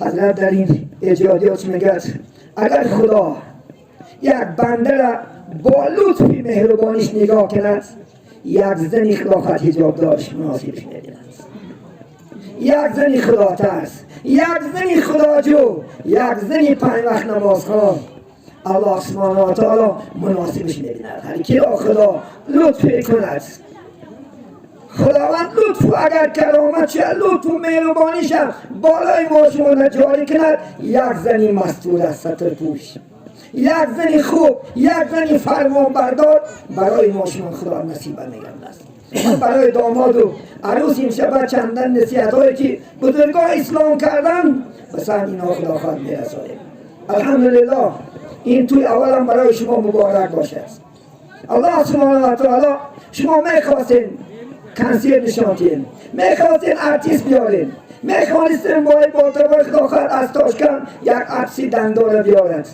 حضرت در این ایجادیات میگد اگر خدا یک بنده را با لطفی مهربانیش نگاه کند، یک زنی خدا خواهد حجاب داشت مناسبش می‌بیند. یک زنی خدا ترس، یک زنی خدا جو، یک زنی 5 وقت نماز خوان، الله سبحانه و تعالی مناسبش می‌بیند. هر کی را خدا لطف کند، خداوند لطف اگر کرامت شد، لطف و مهربانیش بالای ما شما را جاری کند، یک زنی مستور از ستر پوش، یک زنی خوب، یک زنی فرمان بردار برای ما شما خدا نصیب می‌گردد است. برای داماد و عروس این شب چندان نصیحت هایی که بزرگان اسلام کردن بسن اینا خدا خواهد میرسانیم. الحمدلله این توی اولم برای شما مبارک باشد. الله سبحانه و تعالی شما میخواستین کنسیر نشانتین، میخواستین ارتیست بیارین، میخواستین باید با طبع خدا خواهد از تاشکن یک عطسی دنداره بیارد.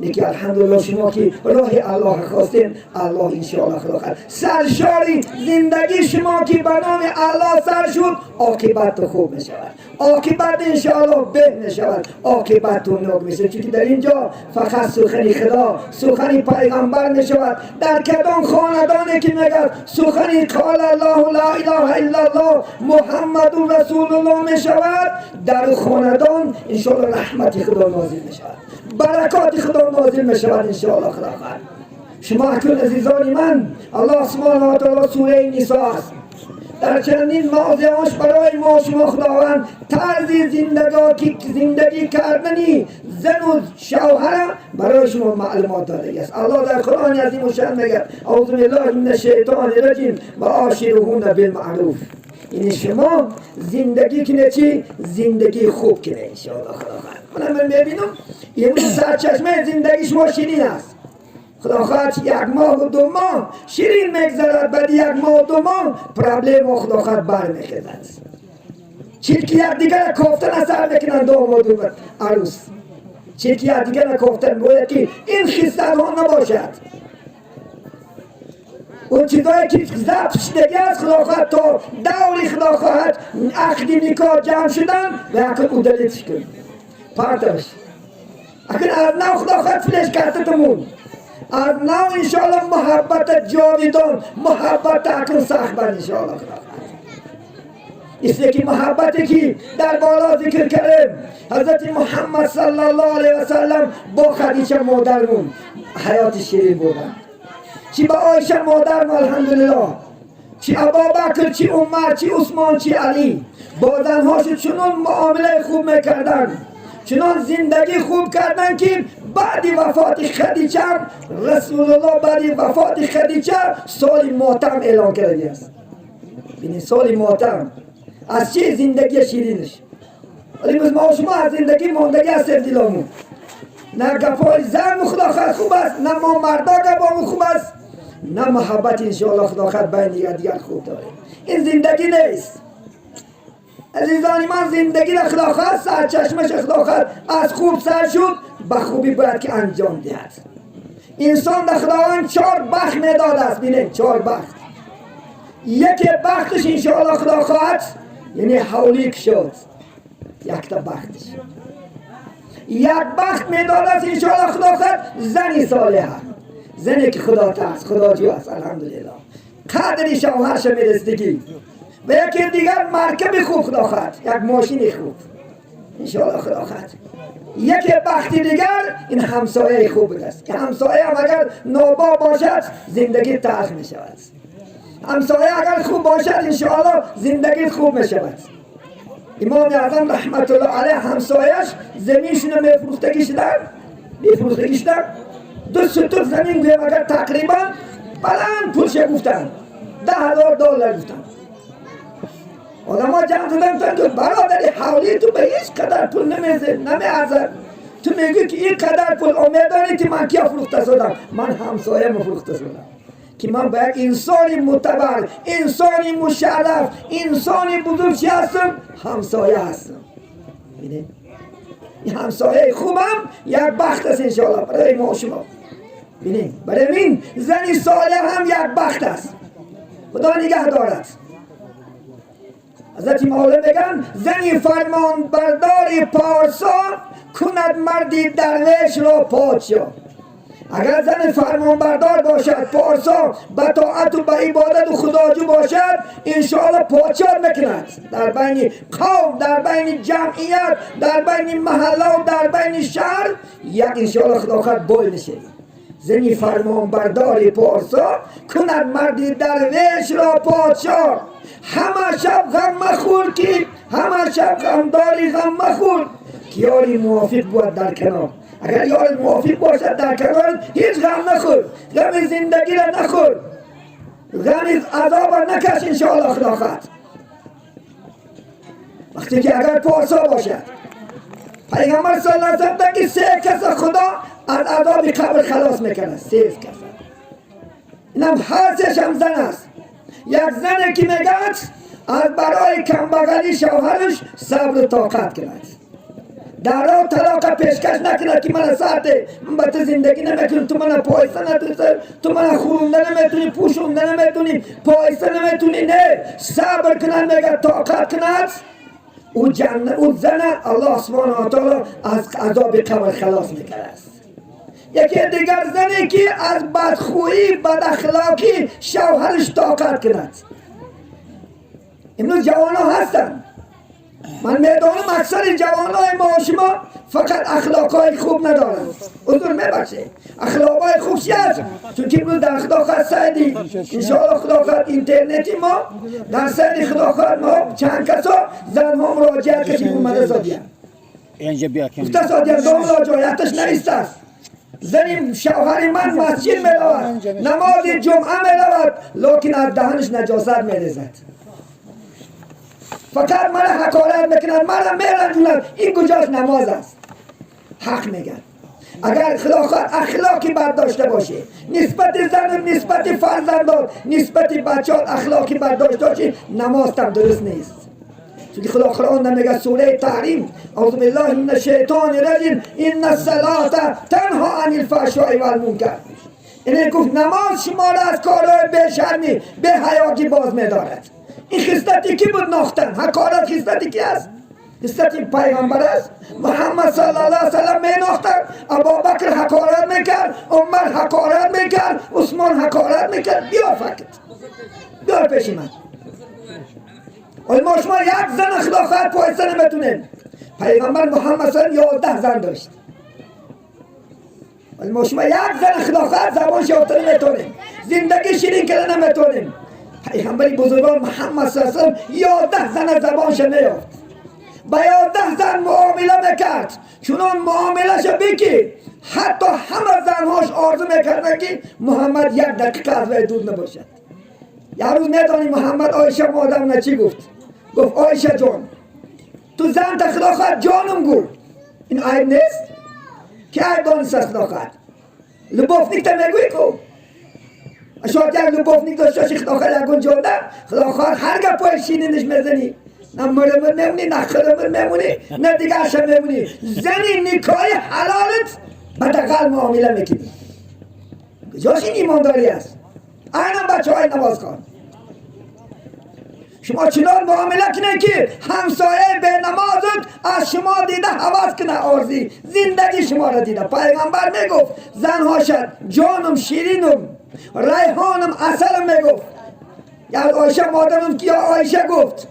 لیکن الحمدلله شما که راه الله خواستین، الله انشاءالله خدا خواهد سرشاری زندگی شما که به نام الله سر شد، عاقبت خوب می شود، عاقبت انشاءالله به می شود، عاقبت نوک می شود. چون در اینجا فقط سخن خدا، سخن پیغمبر می شود. در کدام خاندانی که میگه سخن قال الله لا اله الا الله محمد رسول الله می شود، در خاندان انشاءالله رحمت خدا نازل می شود، برکات خدا نازل می شود انشاءالله خدا خواهد. شما اکنون عزیزان من، الله سبحانه و تعالی سوره نساء است، در چندین موضعش برای ما شما خداوند طرز زندگی کردنی زن و شوهر برای شما معلومات داده است. الله در قرآن عظیم و شأن میگه اعوذ بالله من الشیطان الرجیم و عاشروهن بالمعروف. یعنی شما زندگی کنه چی؟ زندگی خوب کنه انشاءالله خدا خواهد. من میبینم امروز سرچشمه زندگی شما شیرین است. خدا خواهد یک ماه و 2 ماه شیرین میگذرد، بعد 1 ماه و 2 ماه پرابلم و خدا خواهد برمیخیزد. چیزی که یک دیگر کافتن اثر میکنن داماد و عروس، چیزی که یک دیگر کافتن باید که این خیسته ها نباشد. اون چیزایی که ضبط شدگی از خدا خواهد تا دوری خدا خواهد عقدی نکاح جمع شدن و اکن او دلیتش کن پرتش اکن از نو خدا خواهد فلش کرده تمون از نو انشاءالله محبت جاویدان، محبت اکن سخت بر انشاءالله خدا خواهد. اسلیه که محبتی که در بالا ذکر کردیم حضرت محمد صلی الله علیه و سلم با خدیجه مادرمون حیات شیرین بودن، چی با عایشه مادرم الحمدلله، چی ابوبکر، چی عمر، چی عثمان، چی علی با زنهاشون چنان معامله خوب میکردن، چنان زندگی خوب کردن که بعد وفات خدیجه رسول الله بعد وفات خدیجه سال ماتم اعلان کرده است. ببینید سال ماتم از چه زندگی شیرینش. ولی ما شما از زندگی ماندگی از سردیلامون نه گفای زن خدا خواهد خوب است، نه ما مردا گفامون خوب است، نه محبت انشاءالله خدا خواهد بین دیگر خوب داره. این زندگی نیست عزیزانی من. زندگی را خدا خواهد سرچشمش خدا خواهد از خوب سر شد به خوبی باید که انجام دهد. انسان در خداوند 4 بخت میداد است. بینید 4 بخت. یکی بختش انشاءالله خدا خواهد یعنی حولیک شد، یک تا بختش. یک بخت میداد است انشاءالله خدا خواهد زنی صالحه، زنی که خدا ترس، خدا جو است الحمدلله، قدر شوهرش میرستگی. و یکی دیگر مرکب خوب خدا خواهد، یک ماشین خوب انشاءالله خدا خواهد. یک بختی دیگر این همسایه خوب است که همسایه هم اگر نابا باشد زندگی تلخ می شود، همسایه اگر خوب باشد انشاءالله زندگی خوب می شود. امام اعظم رحمت الله علیه همسایش زمینشون میفروختگی شدن 2 سطح زمین گویم اگر تقریبا بلند پولش گفتن $10,000 گفتن. آدم ها جمع شدن تو برادری حولی تو به هیچ قدر پول نمیارزد، تو میگی که این قدر پول امیدانی که من کیا فروخته شدم؟ من همسایه مفروخته شدم که من به یک انسانی معتبر، انسانی مشرف، انسانی بزرگ چی هستم؟ همسایه هستم. بینید این همسایه خوبم یک بخت است انشاءالله برای ما شما. بینید برای این زنی صالح هم یک بخت است. خدا نگه دارد. حضرت مولا میگن زنی فرمان برداری پارسا کند مردی درویش را پادشاه. اگر زن فرمان بردار باشد، پارسا به طاعت و به عبادت و خداجو باشد، انشاءالله پادشاه میکند در بین قوم، در بین جمعیت، در بین محله و در بین شهر یک انشاءالله خداخواد بای میشه. زنی فرمان برداری پارسا کند مردی درویش را پادشاه. همه شب غم مخور کی، همه شب غمداری غم مخور که یاری موافق بود در کنار. اگر یار موافق باشد در کنار هیچ غم نخور، غم زندگی را نخور، غم عذاب را نکش انشاءالله خداخواد. وقتی که اگر پارسا باشد، پیغمبر صلی الله علیه و سلم که 3 کس خدا از عذاب قبر خلاص میکنه. 3 کس اینم هر سهش هم زن است. یک زنه که میگد از برای کمبغلی شوهرش صبر و طاقت کند، در راه طلاق پیشکش نکند که من ساعته من با تو زندگی نمیکنم، تو من پایسته نتونی، تو من خورونده نمیتونی، پوشونده نمیتونی، پایسته نمیتونی. نه، صبر کند، میگه طاقت کند. او زن الله سبحانه و تعالی از عذاب قبر خلاص میکنه است. یکی دیگر زنی که از بدخویی بد اخلاقی شوهرش طاقت کند. امروز جوان ها هستن، من میدانم اکثر جوان های ما شما فقط اخلاق های خوب ندارن. حضور میبخشه اخلاق های خوب چی هست؟ چون که امروز در خداخواد سعیدی انشاءالله خداخواد اینترنتی ما در سعیدی خداخواد ما چند کسا زن ها مراجعت کشید اومده سادیه گفته سادیه دو مراجعتش نیست است. زنی شوهر من مسجد میرود، نماز جمعه میرود، لیکن از دهنش نجاست میریزد. فقط من حقارت میکنن، من میرنجونن. این کجاش نماز است؟ حق میگن. اگر خداخواد اخلاقی برداشته باشه، نسبت زن و نسبت فرزندان، نسبت بچه‌ها اخلاقی برداشته باشه، نماز هم درست نیست. چون خدا قرآن نمیگه سوره تحریم اعوذ بالله من الشیطان الرجیم ان الصلاة تنها عن الفحشاء والمنکر. اینه گفت نماز شما را از کارهای بی‌شرمی به حیاتی باز می‌دارد. این خصلتی کی بود ناختن؟ حقارت خصلتی کی است؟ خصلتی پیغمبر است. محمد صلی الله علیه و سلم می‌ناختن، ابوبکر حقارت میکرد، عمر حقارت میکرد، عثمان حقارت میکرد. بیا فقط بیا پیش من. ما شما یک زن خداخواد پایسته نمیتونیم. پیغمبر محمد صلی الله علیه و 11 زن داشت. ما شما یک زن خداخواد زبان شوتر نمیتونیم، زندگی شیرین کردن نمیتونیم. پیغمبری بزرگوار محمد صلی الله علیه و سلم 11 زن زبانش نیافت، با 11 زن معامله میکرد. چون معاملهش بکی حتی همه زنهاش آرزو میکردن که محمد 1 دقیقه از وی دور نباشد. یه روز میدانی محمد عایشه مادرم چی گفت؟ گفت عایشه جان تو زن تا خداخواد جانم گو. این عیب نیست؟ که عیب دانست از خداخواد؟ لبافنیک تا میگوی کو؟ شاید یک لبافنیک داشته چی خداخواد یکون جانده خداخواد هر گه پای شینینش میزنی، نه مرمر میمونی، نه خرمر میمونی، نه دیگه عشم میمونی. زنی نکای حلالت بدقل معامله میکنی. کجاش این ایمانداری است؟ اینم بچه های نماز خوان شما چنان معامله کنه که همسایه به نمازت از شما دیده حواس کنه، آرزی زندگی شما را دیده. پیغمبر میگفت زنهاشد جانم شیرینم ریحانم اصلم میگفت. یا عایشه مادرم که عایشه گفت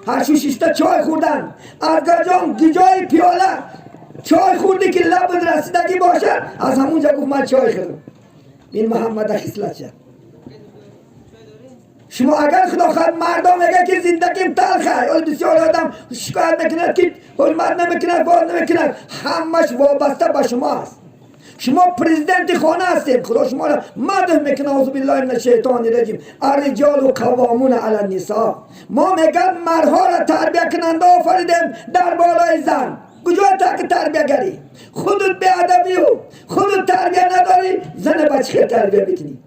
هر شو شیشته چای خوردن از گجام گجای پیاله چای خوردی که لب رسیدگی باشد، از همونجا گفت من چای خوردم. این محمد خصلت شد. شما اگر خداخواد مردم میگه که زندگیم تلخه، اول بسیار آدم شکایت میکند که حرمت نمیکند، باز نمیکند، همش وابسته به شما است. شما پرزیدنت خانه هستید، خدا شما را مدح میکنه اعوذ بالله من الشیطان الرجیم الرجال قوامون علی النساء. ما میگم مردها را تربیه کننده آفریدیم در بالای زن. کجا تا که تربیه گری؟ خودت بیادبی و خودت تربیه نداری، زن بچه تربیه بکنی.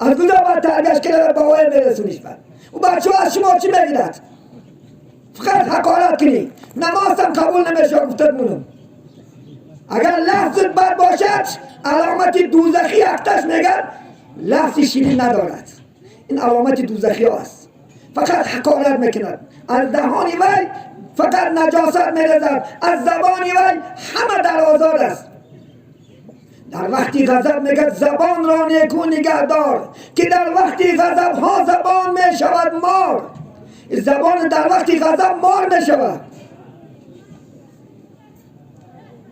از کجا باید تربیهش کنه با وای برسونیش بر؟ و بچه از شما چی میگیرد؟ فقط حقارت کنی. نماز هم قبول نمیشه گفتد مونم. اگر لفظت بد باشد علامت دوزخی اکتش میگن لفظ شیرین ندارد. این علامت دوزخی هست. فقط حقارت میکند. از دهانی وی فقط نجاست میرزد، از زبانی وی همه در آزار است. در وقتی غضب میگه زبان را نیکو نگهدار، که در وقتی غضب ها زبان میشود مار. زبان در وقتی غضب مار میشود.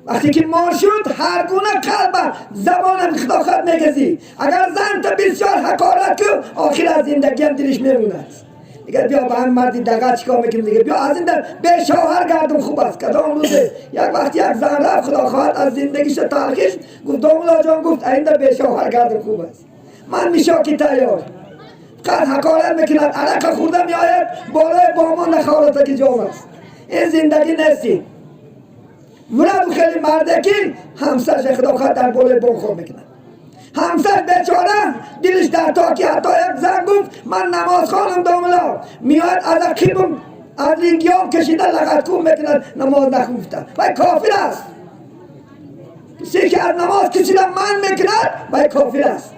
وقتی که مار شد هر گونه قلب زبانم خداخت میگزی. اگر زن تا بسیار حقارت کن آخر از زندگی هم دلش میموند. دیگه بیا با هم مردی دقیق چیکار میکنیم دیگه، بیا از این در به شوهر گردم خوب است. کدام روزه یک وقتی یک زن رفت خدا خواهد از زندگیش تلخیش گفت دوملا جان گفت این در به شوهر گردم خوب است. من میشاکی تیار قد حقارت میکند، عرق خورده میآید بالای بامان نخوارد که جام است. این زندگی نیستی. مرد خیلی مرده که همسرش خدا خواهد در بالای بام خور میکند. همسر بیچاره دلش در تاکی حتی یک زن گفت من نماز خانم دوملا میاد از عقیبم از رینگیام کشیده لغت کن میکند نماز نخونفته وی کافر است. کسی که از نماز کشیده من میکند وی کافر است.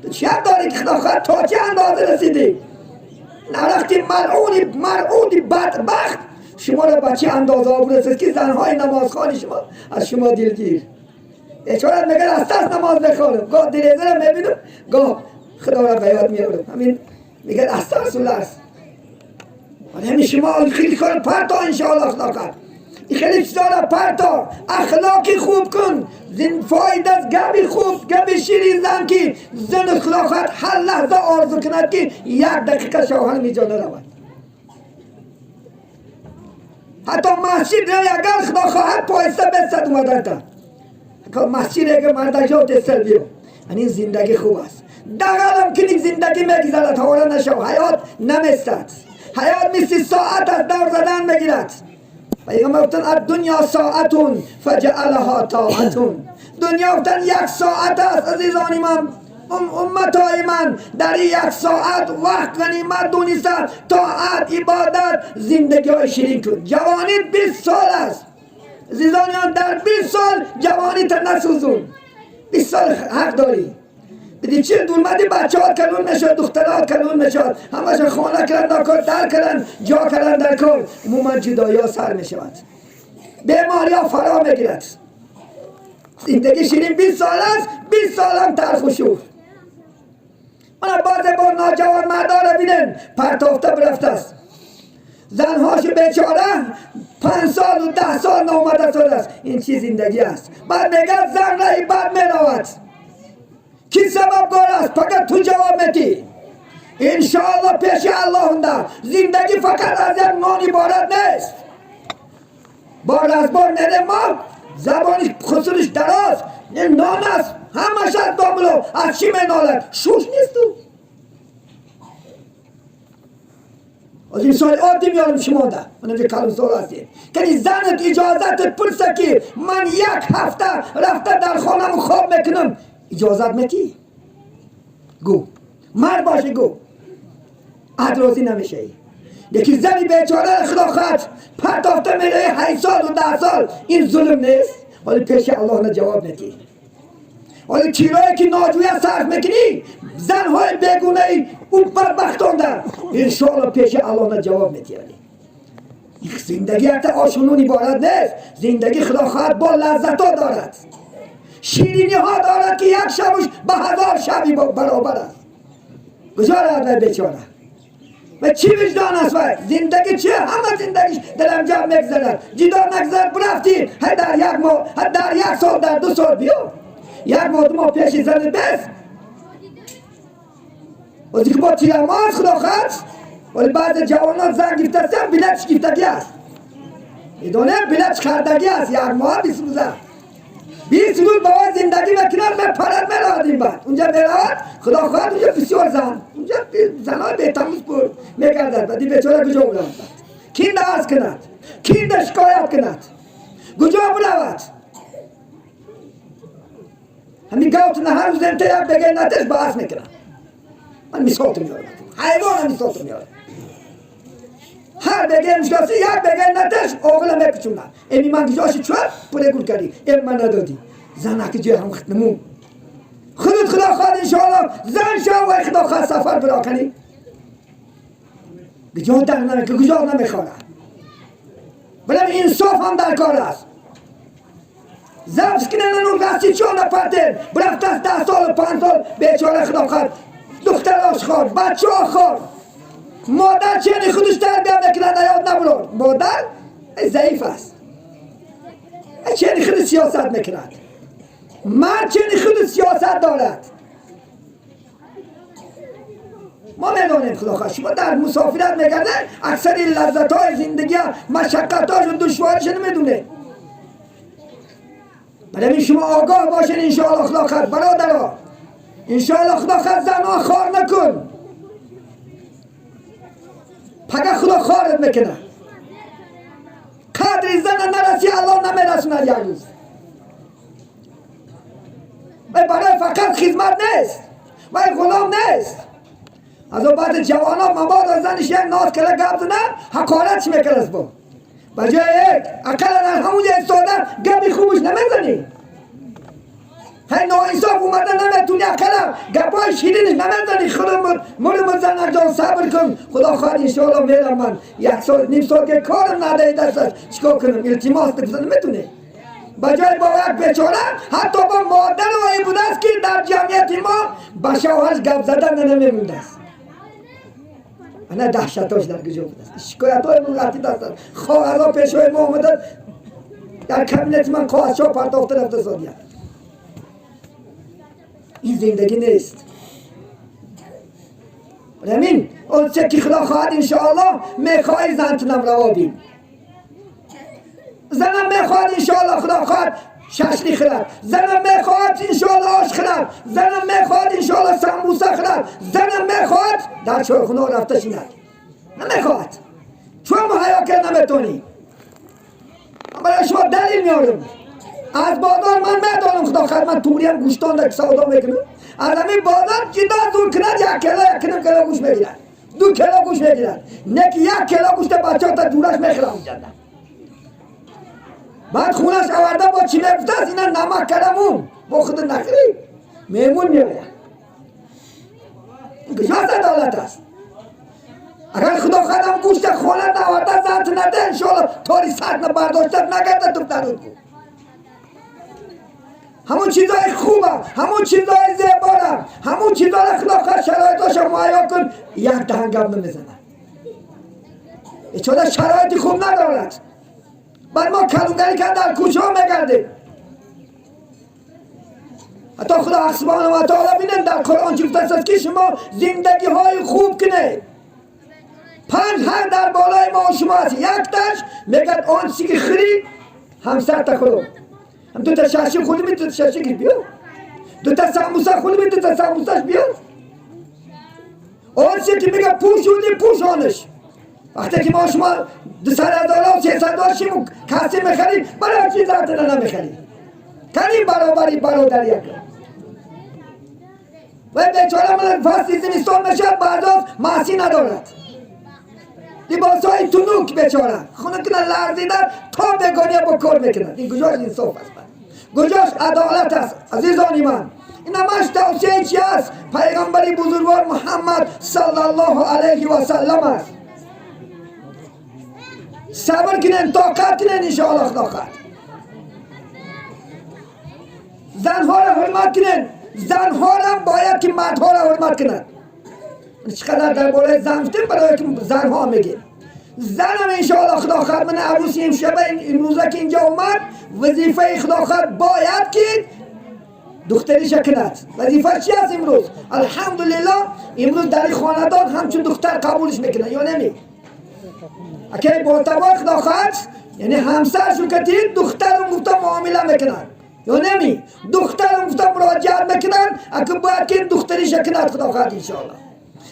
تو چه داری که خدا خواهد تا چه اندازه رسیدی؟ نرختی مرعونی بدبخت شما را به چه اندازه برسید که زنهای نمازخوان شما از شما دلگیر. اشارت میگه از دست نماز بخونم، گاه دریزه را میبینم گاه خدا را به یاد میارم. همین میگه از دست الله است. ولی همین شما خیلی کار پرتا انشاءالله خدا کرد. این خیلی چیزا را پرتا اخلاقی خوب کن. زن فاید از گبی خوب گبی شیرین زن که زن خدا خواهد هر لحظه آرزو کند که یک دقیقه شوهر میجا نرود. حتی مسجد را اگر خدا خواهد پایسته بستد اومدن تا مسجد اگر مرده جا دستر بیو. این زندگی خوب است. دقیقا کنی زندگی میگذارد حوالا نشو. حیات نمیستد. حیات مثل ساعت از دور زدن میگیرد. پیغمبر گفتن دنیا ساعتون فجعلها طاعتون. دنیا گفتن یک ساعت است عزیزان من امتای من. در یک ساعت وقت غنیمت دونیستد. طاعت عبادت زندگی های شیرین کن. جوانی 20 سال است عزیزانیان، در 20 سال جوانی تا نسوزون. 20 سال حق داری. بدی چه دولمدی بچه ها کلون میشد، دخترها کلون میشد، همه خانه کردن در کردن جا کردن در کار. مومن جدایی ها سر میشود، بیماری ها فرا میگیرد. زندگی شیرین 20 سال است، 20 سال هم تلخ و شور. من بعض بار ناجوان مردا را بینن پرتافته برفته است. زنهاش بیچاره 5 سال و 10 سال نامده سال است. این چی زندگی است؟ بعد میگه زن رای بد میرود. کی سبب گار است؟ فقط تو جواب میدی. انشاءالله پیش الله هنده. زندگی فقط از یک نان عبارت نیست. بار از بار میره ما زبانی خسروش دراز. این نان است همش از داملو. از چی مینالد؟ شوش نیست تو. از این سال عادی میارم شما ده. من اینجا کلم سال هستیم کنی زنت اجازت پرسه که من 1 هفته رفته در خانم خواب میکنم اجازت میتی؟ گو مرد باشه گو. ادرازی نمیشه. یکی زنی بیچاره خدا خواهد پرتافته میره 8 سال و 10 سال. این ظلم نیست؟ ولی پیش الله نه جواب میتی. ولی کیرایی که ناجوی صرف میکنی زنهای بیگونه ای اون بدبختان در انشاءالله پیش الله نه جواب میتی. زندگی حتی آشنون عبارت نیست. زندگی خدا خواهد با لذت ها دارد، شیرینی ها دارد که یک شبش به 1000 شبی برابر است. گذارد بیچاره و چی وجدان است وای؟ زندگی چیه؟ همه زندگیش دلم جمع میگذارد. جدا نگذارد برفتی در 1 ماه در 1 سال در 2 سال بیا 1 ماه 2 ماه پیش زن بس وقتی که با تیرماز خدا خواهد. ولی بعض جوانان زن گفته است بلدش گفتگی است. میدونه بلدش خردگی است. 1 ماه 20 روزه 20 روز باید زندگی بکنن میپرد میرود. این بعد اونجا میرود خدا خواهد اونجا بسیار زن اونجا زنهای بیتموز پر میگردد. بعدی بیچاره کجا برود؟ کی درس کند؟ کی شکایت کند؟ کجا برود؟ همین گوت نه هر روز انتا یک بگه نتش بحث میکنن. من مثال تو میارم، حیوان هم مثال تو میارم. هر بگه مشکاسی یک بگه نتش آقل میکچونن. اینی من گجاشی چوار پره گل کردی این من ندادی. زن که جه هم ختمون خودت خدا خواهد انشاءالله زن شو و خدا خواهد سفر برا کنی. گجا در نمیکنه که گجا نمیخوره. ولی انصاف هم در کار است. زبس کنه نون راستی چون نپرده برفت از 10 سال 5 سال بیچاره خدا خواهد دختراش خورد بچه ها خورد مادر چنین خودش تربیه میکنه نیاد نبرد مادر ضعیف است چنین خود سیاست میکند مرد چنین خود سیاست دارد ما میدونیم خدا خواهد شما در مسافرت میگرده اکثری لذت های زندگی مشقت هاش و دشوارش نمیدونه برای شما آگاه باشین انشاءالله خدا خواهد برادرها انشاءالله خدا خواهد زنها خوار نکن پگه خدا خوارت میکنه قدر زن نرسی الله نمیرسونه یک روز برای فقط خدمت نیست و غلام نیست از اون بعد جوان ها مبادا زنش یک ناز کله گفت نه حقارتش میکنه با بجای یک اقلا در همون ایستاده گبی خوبش نمیزنی های ناانصاف اومده نمیتونی اقلا گبای شیرینش نمیزنی خودم مرد زن جان صبر کن خدا خواهد انشاءالله میرم من 1 سال نیم سال که کارم ندهی دستش چیکار کنم التماس بکنم نمیتونه بجای با یک بیچاره حتی با مادر و ای بوده است که در جمعیت ما به شوهرش گپ زدن نمیمونده است انا دهشتاش در گجا بوده است شکایت های من رفتی دست خواهرها پیشوی ما آمده در کابینت من خواهدشا پرداخته رفته سادیه این زندگی نیست همین اون چه که خدا خواهد انشاءالله میخواهی زنتونم روا بین زنم میخواهد انشاءالله خدا خواهد ششلی خورد زنم میخواهد انشاءالله آش خورد زنم میخواهد انشاءالله سمبوسه خورد زنم میخواهد در چایخونه رفته شیند نمیخواهد چون محیا کرد نمیتونی برای شما دلیل میارم از بازار من میدانم خدا خواهد من توریم گوشتان در سودا میکنم از همین بازار جدا دور کند 1 کیلو گوش میگیرد 2 کیلو گوش میگیرد نکی 1 کیلو گوشت بچه ها تا دورش میخورم جدا بعد خونش آورده با چی میگفته است اینا نمک کلمون با خود نخری میمون میباید این کجاست عدالت است اگر خدا خودم گوشت خونه نورده زنت نده انشاءالله تاری سر نبرداشتت نگرده تو درود کن همون چیزای خوبه همون چیزای زیباره همون چیزای خدا خواهد شرایطاش معیا کن یک دهنگم نمیزنه چون شرایطی خوب ندارد بعد ما کلونگری که در کوچه ها میگردیم حتی خدا سبحانه و تعالی بینن در قرآن چی گفته است که شما زندگی های خوب کنه 5 هر در بالای ما و شما هست یک تاش میگد آن چی که خری همسر تا خورو هم 2 تا شاشی خودی می 2 تا شاشی که بیو 2 تا سموسه خودی می 2 تا سموسهش بیو آن چی که میگه پوشونی پوشانش وقتی که ما شما 200,000 و 300,000 شیم کسی میخریم برای چی زرتنه نمیخریم کنیم برابری برادری کن و بیچاره من فصل زمستان میشه بعد معصی ندارد لباس های تنوک بیچاره خونه کنه لرزیدن تا بگانیه با کار میکنند این گجاش انصاف است گجاش عدالت است عزیزانی من این همش توصیه چی است پیغمبری بزرگوار محمد صلی الله علیه و سلم است صبر کنن طاقت کنن انشاءالله خدا خواهد زنها را حرمت کنن زنها را باید که مردها را حرمت کنن چقدر در بالای زن گفتیم برای که زنها میگیم زنم انشاءالله خدا خواهد من عروسی امشبه امروزه که اینجا اومد وظیفه خدا خواهد باید که دختریش کند وظیفه چی است امروز الحمدلله امروز در خاندان همچون دختر قبولش میکنن یا نمی اگه با تبا خدا خواهد یعنی همسر شو کتید دخترم گفتا معامله میکنن یا نمی دخترم گفتا مراجعت میکنن اگه باید که دختریش کند خدا خواهد انشاءالله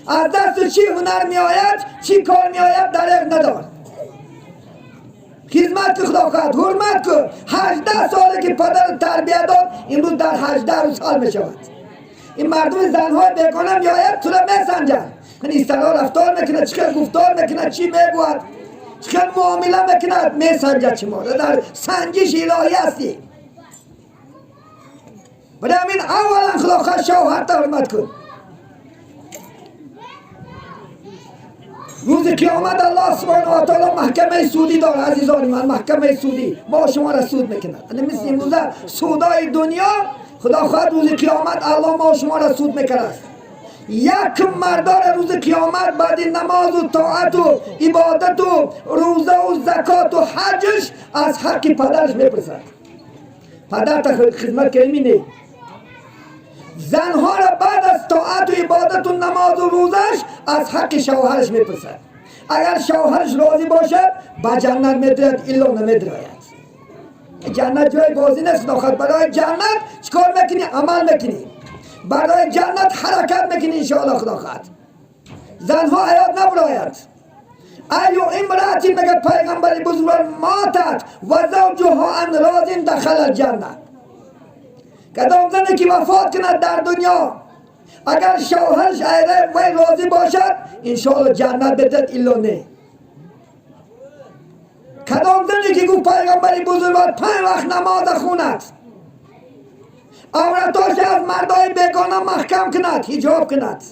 از دست چی هنر می آید چی کار می آید دریغ ندار خدمت که خدا خواهد حرمت کن 18 ساله که پدر تربیت داد امروز در 18 سال می شود این مردم زنهای بیگانه می آید تو را می سنجن من ایستالا رفتار میکنه چقدر گفتار میکنه چی میگوید چقدر معامله میکنه می سنجد شما در سنجش الهی هستی برای همین اولا خدا خواهد شوهر تا حرمت کن روز قیامت الله سبحانه و تعالی محکمه سودی داره عزیزان من. محکمه سودی ما شما را سود میکند. مثل امروز سودای دنیا خدا خواهد روز قیامت الله ما شما را سود میکند. یک مردار روز قیامت بعد نماز و طاعت و عبادت و روزه و زکات و حجش از حق پدرش میپرسد. پدر تا خدمت کردی نه. زنها را بعد از طاعت و عبادت و نماز و روزش از حق شوهرش میپرسد. اگر شوهرش راضی باشد با جنت میدرد، الا نمیدراید. جنت جای بازی نیست. برای جنت چیکار میکنی؟ عمل میکنی. برای جنت حرکت میکنی انشاءالله. خدا خواهد زنها حیات نبراید. ایو امراتی میگه پیغمبر بزرگوار ماتت و زوجها ان راضین دخل الجنه. کدام زنی که وفات کند در دنیا اگر شوهرش ایره و راضی باشد انشاءالله جنت بدد، الا نه. کدام زنی که گفت پیغمبر بزرگوار 5 وقت نماز خوند، عورتاش از مردای بیگانه محکم کند، حجاب کند،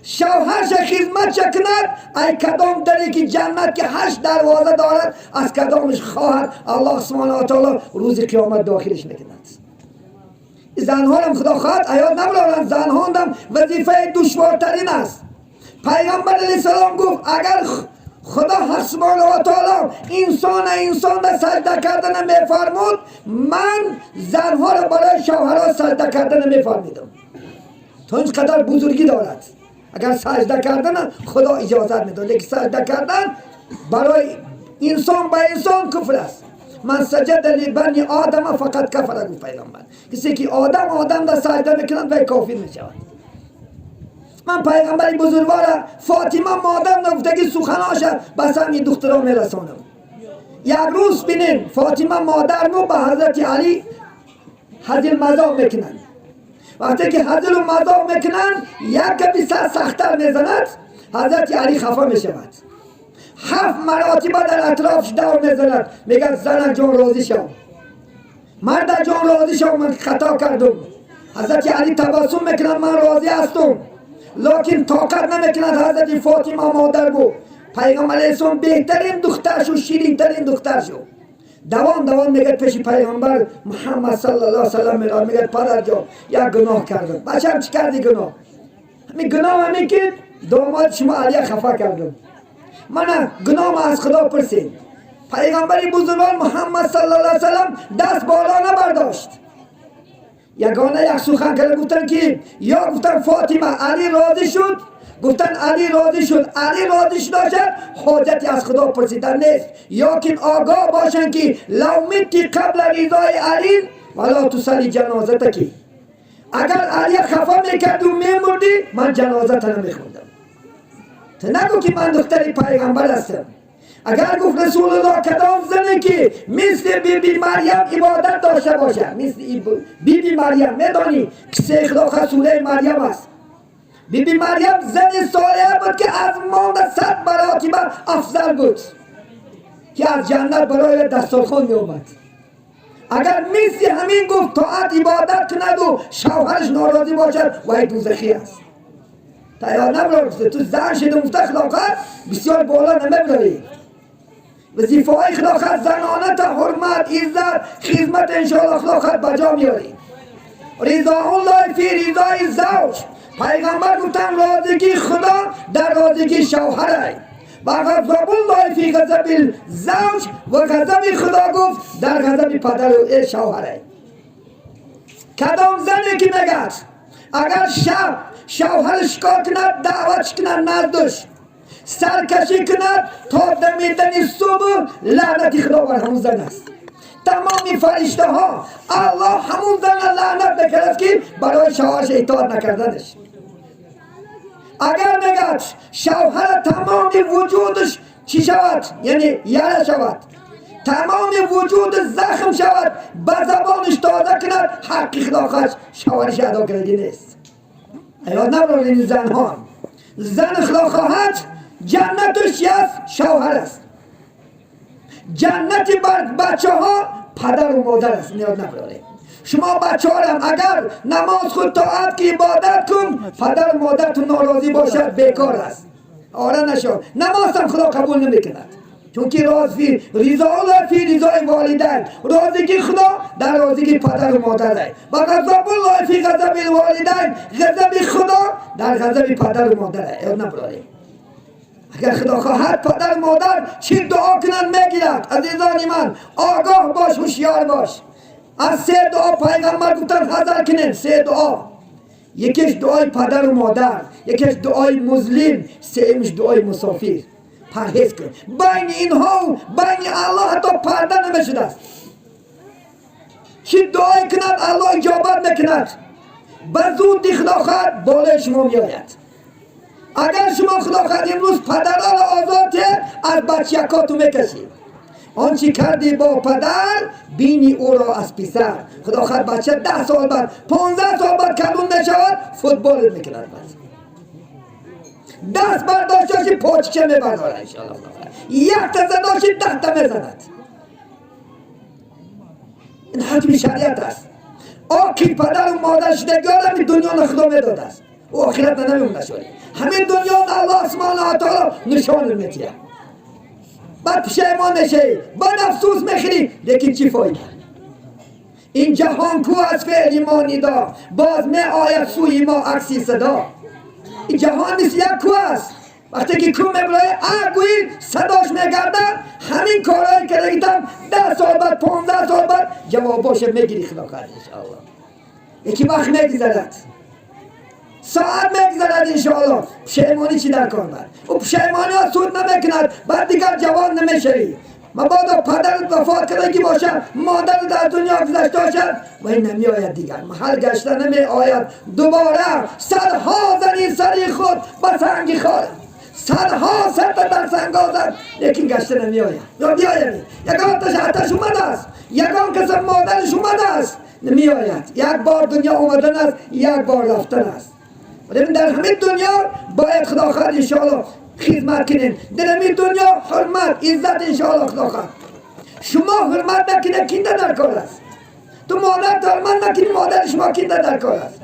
شوهرش خدمت کند، ای کدام دری که جنت که 8 دروازه دارد از کدامش خواهد الله سبحانه و تعالی روز قیامت داخلش میکند. زنها هم خدا خواهد حیات نبرارند. زنها هم وظیفه دشوارترین است. پیغمبر علیه السلام گفت اگر خدا سبحانه و تعالی انسان را سجده کردن میفرمود، من زنها را برای شوهرها سجده کردن میفرمیدم. تو اینقدر بزرگی دارد. اگر سجده کردن خدا اجازت میداد، لیکن سجده کردن برای انسان با انسان کفر است. من سجد لبنی آدم فقط کفر گفت پیغمبر. کسی که آدم را سجده میکنند و کافر میشود. من پیغمبر بزرگوار فاطمه مادر نگفتگی سخناش بس همین دخترها میرسانم. یک روز بینین فاطمه مادر مو به حضرت علی حضر مذاق میکنند. وقتی که حضر مذاق میکنند یک کمی سر سختر میزند، حضرت علی خفه میشود. 7 مراتبه در اطرافش دور میزند، میگه زن جان راضی شو، مرد جان راضی شو، من خطا کردم. حضرت علی تبسم میکنند من راضی هستم، لیکن طاقت نمیکند. حضرت فاطمه مادر گو پیغمبر علیه السلام بهترین دختر شو، شیرین ترین دختر شو. دوان میگه پیش پیغمبر محمد صلی الله علیه و سلم میگه پدر جان یک گناه کردم. بچم چی کردی گناه؟ همین گناه همین که داماد شما علی خفا کردم. من گناه از خدا پرسید. پیغمبر بزرگوار محمد صلی الله علیه و سلم دست بالا نبرداشت. یگانه یک سخن کرده گفتن که یا گفتن فاطمه علی راضی شد، گفتن علی راضی شد. علی راضی شد حاجتی از خدا پرسیدن نیست. یا که آگاه باشن که لو متی قبل رضای علی ولا تصلی جنازتکی. اگر علی خفا میکرد و میمردی من جنازت نمیخوندم. تو نگو که من دختر پیغمبر هستم. اگر گفت رسول الله کدام زنی که مثل بی مریم عبادت داشته باشه، مثل بی مریم، میدانی که خدا خسوله مریم است. بی مریم زن صالحه بود که از ماند 100 مراتبه افضل بود که از جنت برای دسترخوان می اومد. اگر مثل همین گفت طاعت عبادت کند و شوهرش ناراضی باشد وای دوزخی است. تیار نبرد تو زن شده مفته خلاقت بسیار بالا نمیبری. وظیفه های خلاقت زنانه تا حرمت، عزت، خدمت انشاءالله خلاقت بجا میاری. رضا الله فی رضای زوج. پیغمبر گفتن رازگی خدا در رازگی شوهره و غضب الله فی غضب الزوج و غضب خدا گفت در غضب پدر و شوهره. کدام زنی که میگه اگر شب شوهرش کار کند دعوتش کند نزدش سرکشی کند تا دمیدن صبح لعنتی خدا بر همون زن است. تمامی فرشته ها الله همون زن لعنت بکرد که برای شوهرش اطاعت نکردنش. اگر میگه شوهر تمامی وجودش چی شود، یعنی یره شود، تمامی وجود زخم شود، به زبانش تازه کند، حق خلاقش شوهرش ادا کردی نیست. ایاد نبرد این زن ها. زن خلاقهات جنتش است شوهر است. جنتی بر بچه ها پدر و مادر است. نیاد نبرد. شما بچه ها هم اگر نماز خود طاعت که عبادت کن، پدر و مادر تو ناراضی باشد بیکار است. آره نشو. نماز هم خدا قبول نمیکند. چون که راضی رضا الله فی رضای والدین، راضی خدا در راضی پدر و مادر است. و غضب الله فی غضب الوالدین، غضب خدا در غضب پدر و مادر است. نبرای اگر خدا خواهد پدر و مادر چی دعا کنند میگیرد. عزیزان من آگاه باش، هوشیار باش. از 3 دعا پیغمبر گفتن حذر کنین. 3 دعا، یکیش دعای پدر و مادر، یکیش دعای مظلوم، سومش دعای مسافر. پرهیز کن. بین اینها و بین الله حتی پرده نمیشده است. چی دعای کند الله اجابت میکند. بزودی خدا خواهد بالای شما میآید. اگر شما خدا خواهد امروز پدران آزاد از بچیکاتو میکشید. آنچه کردی با پدر بینی او را از پسر. خدا خواهد بچه 10 سال بعد 15 سال بعد کدوم نشود فوتبال میکند. دست برداشتاشی پاچکه میبرداره انشاءالله. یک تا زداشی 10 تا میزند. این حکم شریعت است. آکی پدر و مادرش نگاره می دنیا نخدا میداده است. او آخرت نمیمونه شوی. همین دنیا الله سبحانه و تعالی نشان میتیه. بعد پشیمان میشه، بعد افسوس میخوری، لیکن چی فایده؟ این جهان کو از فعل ما ندا، باز می آید سوی ما عکسی صدا. این جهان نیست یک کو است. وقتی که کو میبرای آگویی صداش میگردن، همین کارهایی که دیدم 10 سال بعد 15 سال بعد جواباش میگیری خدا کرد انشاءالله. یکی وقت میگذرد، ساعت میگذرد انشاءالله. پشیمانی چی در کار بر؟ او پشیمانی ها سود نمیکند، بعد دیگر جوان نمیشوی. مبادا پدرت وفات کرده که باشه، مادر در دنیا گذشته باشد و این نمی آید دیگر. محل گشته نمی آید دوباره. سرها زنی سری خود با سنگی خود، سرها سرت در سنگ آزد، لیکن گشته نمی آید. یا بیاید یکان تشهتش اومده است، یکان کسم مادرش اومده است، نمی آید. یک بار دنیا اومدن است، یک بار رفتن است. ولی در همین دنیا باید خدا خواهد انشاءالله خدمت کنین. در همین دنیا حرمت عزت انشاءالله خدا خواهد. شما حرمت نکنه کینده در کار است. تو مادر حرمت نکنی مادر شما کینده در کار است.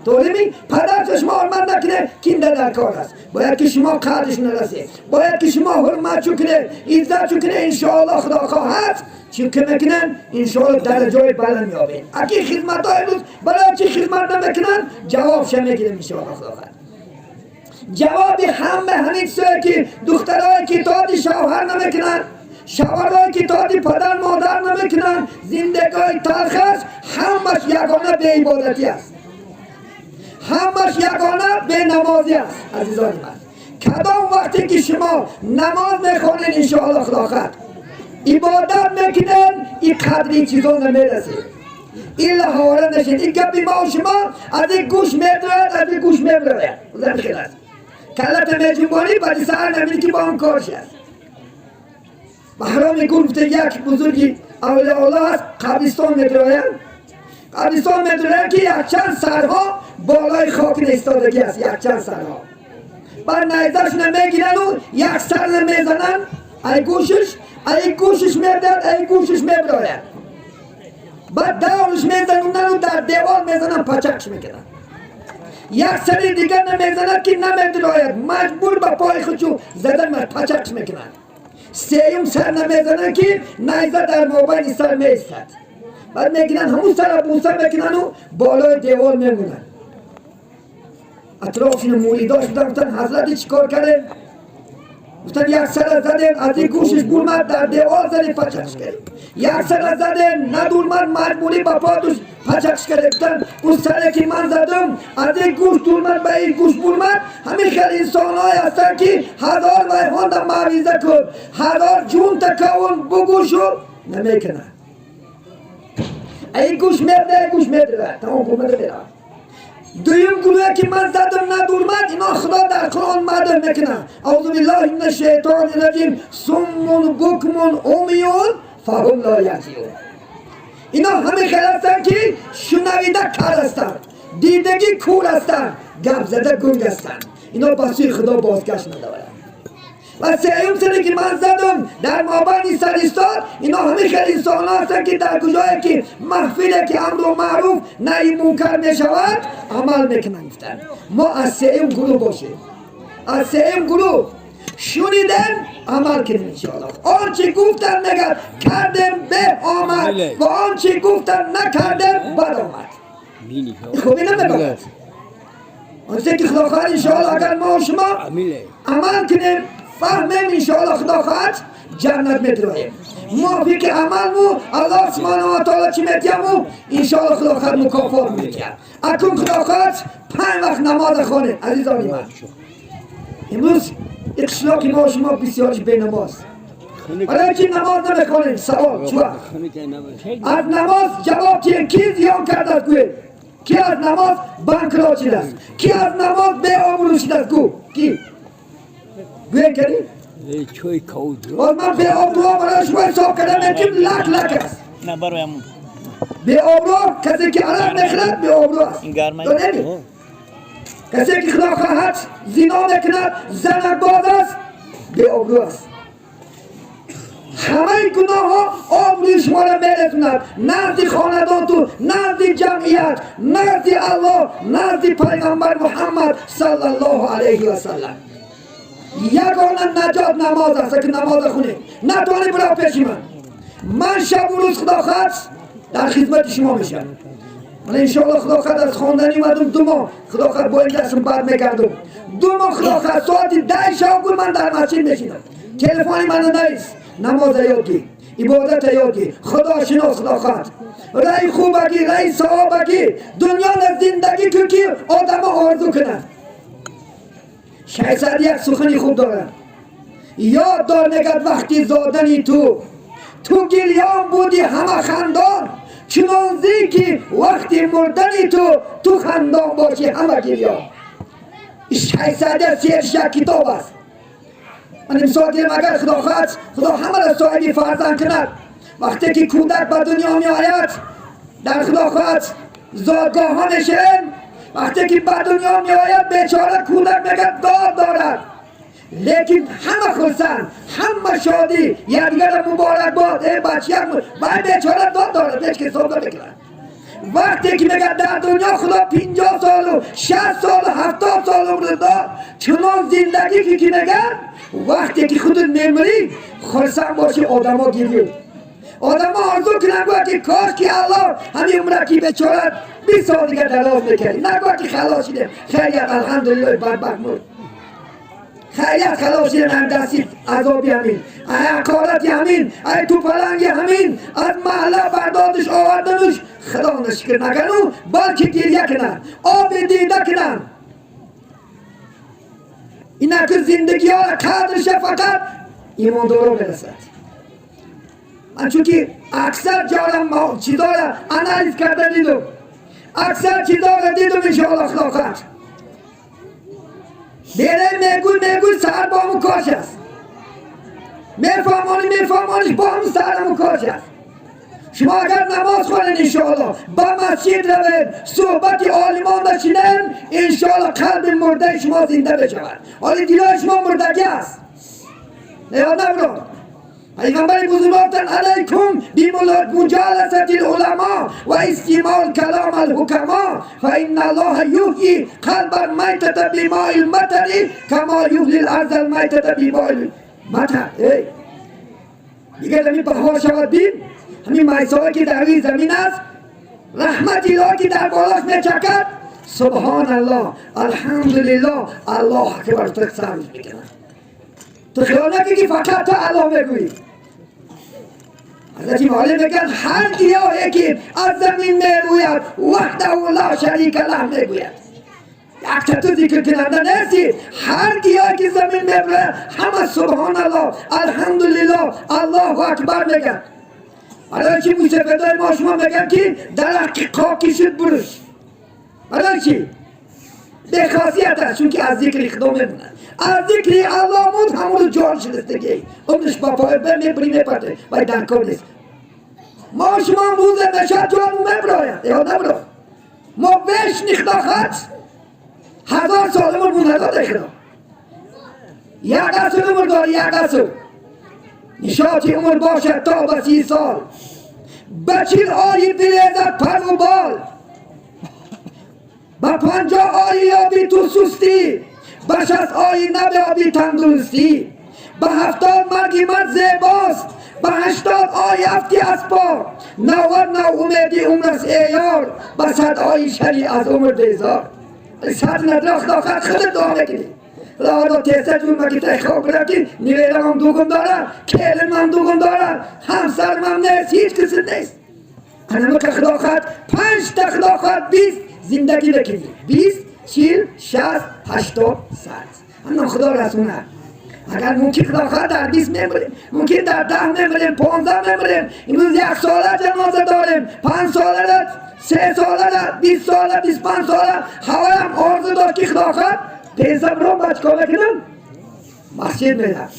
طوری پدر شما حرمت نکنه کینده در کار است. باید که شما قدرش نرسه، باید که شما حرمت چو کنه، عزت چو کنه انشاءالله خدا خواهد چون که میکنن انشاءالله درجای بلند میابین. اگه خدمت های روز برای چی خدمت نمیکنن جواب شما میگیرم انشاءالله خدا خواهد. جواب همین سوی که دخترهای که تادی شوهر نمیکنن، شوهرهای که تادی پدر مادر نمیکنن، زندگی تلخ است، همش یگانه به عبادتی است، همش یگانه به نمازی است. عزیزان من کدام وقتی که شما نماز میخونین انشاءالله خدا خواهد، عبادت میکنن، این قدری چیزا نمیرسید. این لحاظه نشید. این گپی ما و شما از این گوش میدرد، از این گوش میدرد. زن خیلت کلت میجنبانی بری سر نمیدی که با اون کارش هست. بحرام گفته یک بزرگی اولیاء الله هست، قبرستان میدراید. قبرستان میدراید که یک چند سرها بالای خاک ایستادگی است. یک چند سرها بر نیزش نمیگیرن و یک سر نمیزنن. ای گوشش میدرد، ای گوشش میبراید. بعد دورش میزنن و در دیوار میزنن، پچکش میکنن. یک سری دیگر نمیزنن که نمیدراید، مجبور به پای خودشو زدن پچکش میکنن. سیم سر نمیزنن که نیزه در مابین سر میستد. بعد میگیرن همون سر بوسه میکنن و بالای دیوار میمونن. اطرافشون مولیداش بودن حضرت چیکار کرده؟ گفتن یک سر زدن از این گوشش بولمد در دیوار زدن پچکش کرد. یک سر زدن ندولمد مجبوری با پادوش پچکش کرد. گفتن اون سر که من زدم از این گوش دولمد به این گوش بولمد. همین خیلی انسان های هستن که 1000 ویهان در معویزه کن، 1000 جون تکون بگوشو نمیکنن. این گوش میرده، گوش میرده تمام بومده بیره. دویم گروه که من زدم ندولمد، اینا خدا در قرآن معدل میکنه. اعوذ بالله من الشیطان الرجیم صم بکم عمیون فهم لا یعقلون. اینا همه خیلی هستن که شنویده کر هستن، دیدگی کور هستن، گپ زده گنگ هستن. اینا بسوی خدا بازگشت ندارن. و سیوم سری که من زدم در مابین سرستان، اینا همه خیلی انسان هستن که در کجایی که محفله که امر و معروف نهی منکر میشود عمل میکنن. ما از سیوم گروه باشیم، از سیوم گروه شنیدن عمل کنیم انشاءالله. آنچه گفتن نگرد کردم به آمد و آنچه گفتن نکردم بد آمد. خوبی نمیبرد. آنچه که خدا خواهد انشاءالله اگر ما و شما عمل کنیم فهمیم انشاءالله خدا خواهد جنت میترویم. موافق عمل مو الله سبحانه و تعالی چی میتیمو انشاءالله خدا خواهد مکافات میتیم. اکنون خدا خواهد 5 وقت نماز خونیم عزیزانی من. امروز اخلاق ما شما بسیارش به نماز. حالا که نماز نمیخونیم سوال چوه؟ از نماز جواب چیه؟ کی زیان کرده است گوید؟ کی از نماز بانکرا شده است؟ کی از نماز به آبرو شده است گو؟ کی؟ گوید کردی؟ باز من به آبرو برای شما حساب کردم میتیم لک است. نه برایم به آبرو کسی که عرب نخرد به آبرو است. تو نمی؟ کسی که خدا خواهد زنا میکند زنک باز است به آبرو است. همه گناه ها آبروی شما را میرسوند نزد خاندان تو، نزد جمعیت، نزد الله، نزد پیغمبر محمد صلی الله علیه و سلم. یگانه نجات نماز است که نماز خونی نتوانی برای پیش من شب و روز خدا خواست در خدمت شما میشم. من انشاءالله خدا خواهد از خواندنی اومدم 2 ماه خدا خواهد با این دستم بر میگردم 2 ماه خدا خواهد ساعت 10 شب من در مسجد میشینم. تلفنی من نیست. نماز یادگی، عبادت یادگی، خدا شناس خدا خواهد رای خوبگی، رای صحابگی، دنیا زندگی که آدم آرزو کنن. شیخ یک سخنی خوب دارن. یاد دار نگد وقتی زادنی تو گریان بودی همه خندان، چنانزی که وقتی مردنی تو خندان باشی همه گریان. شیخ سیرش یک کتاب است. من امسال گیرم اگر خدا خواهد خدا همه را صاحبی فرزند کند وقتی که کودک به دنیا می آید در خدا خواهد زادگاه ها نشین وقتی که به دنیا می آید بیچاره کودک میگد داد دارد لیکن همه خرسند همه شادی یادگر مبارک باد ای بچه یک باید بیچاره داد دارد هیچ که صحبت بکند. وقتی که میگه در دنیا خدا 50 سال و 60 سال و 70 سال عمر داد چنان زندگی که میگه وقتی که خودت میمری خرسند باشی آدم ها گیری آدم ها آرزو کنن که کاش که الله همین عمره که بیچاره 20 سال دیگه دراز میکردی نگوه که خلاص شدیم خیلیت الحمدلله بدبخت مرد خیلیت خلاص شدیم هم دستی عذابی همین حکارتی همین تو پلنگی همین از محله بردادش آوردنش خدا نشکر نکنو بلکه گریه کنن آب دیده کنن اینا که زندگی ها قدرش فقط ایماندارا برسد. من چونکه اکثر جارم چیزا را انالیز کرده دیدم اکثر چیزا را دیدم انشاءالله خدا خواهد بیره میگوی سهر با همون کاش است میفهمانش با همون سهر همون کاش است. شما اگر نماز خوانید انشاءالله با مسجد روید صحبت عالمان بشینن انشاءالله قلب مرده شما زنده بشود. حالی دیلای شما مردگی است نیاد نبرو پیغمبر بزرگوارتن علیکم بمجالست العلماء و استماع کلام الحکما فإن الله یحیی قلب المیتة بماء المطر کما یحیی الارض المیتة بماء المطر. دیگه زمین بها شود بین همین میثاقی که در روی زمین است رحمت الهی که در بالاش میچکد سبحان الله الحمدلله الله اکبر تو سرش میکنه. تو خیال نکنی که فقط تو الله میگویی. حضرت معلم میگن هر گیاهی که از زمین میروید وحده لا شریک له میگوید. یک تو ذکر کننده نیستی هر گیاهی که زمین میروید همه سبحان الله الحمدلله الله اکبر میگن. برای چی موسیقیدهای ما شما میگن که درخت خاکی شد بروش برای چی؟ به خاصیت است چون که از ذکر خدا میمونن از ذکر الله مون همون جان شدستگی عمرش با پای میبری میپرده باید در کار نیست. ما شما روزه بشد جانمون میبراید یا نبرا ما بهش نخدا خد 1000 سالمون بود نداده خدا یک اصل عمر داری یک اصل نشاط عمر باشد تا به 30 سال بچیر آری بریزد پر و بال با 50 آری یابی تو سستی بش از آینه به آبی تندرستی، به 70 مرگی مرد زیباست، به 80 آیفتی از پا، 90 ناامیدی عمرست ایار، به 100 آی شری از عمر بیزار. 100 ندرخت آخر خود دعا بگیری رادا تیسه جون مگی تخواه کرد نیویرم هم دوگم داره، کلم هم دوگم داره، همسرم هم نیست، هیچ کسی نیست. انما که خدا خواهد 5 تا خدا خواهد 20 زندگی بکنی، 20 40 60 80 100. اما خدا رسونه اگر ممکن خدا خواهد در 20 میمریم، ممکن در 10 میمریم، 15 میمریم. امروز 1 ساله جنازه داریم، 5 ساله، 3 ساله، 20 ساله، 25 ساله. هوایم آرزو داشت که خدا خواهد پیزم رو بچکا بکنم مسجد میرم.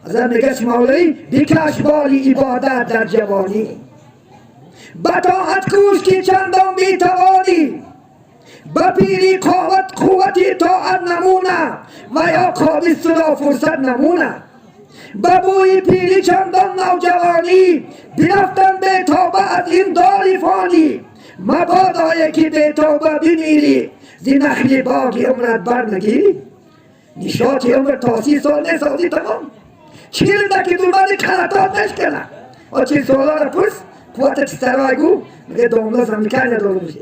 از میگه مولوی بکش بالی عبادت در جوانی، بطاعت کوش که چندان بیتوانی، با پیری قوتی طاعت نمونه و یا کابیست را فرصت نمونه. با بوی پیری چندان نوجوانی، برفتن به توبه از این داری فانی. مبادا یکی به توبه بمیری، زی نخلی باقی عمرت بر نگیری. نشاط عمر تا 30 سال نسازی تمام، 40 دکی دولمانی کنتات نشکنه. و 40 ساله را پرس قوت سرای گو میگه دوملا زمینکر ندارو میشه.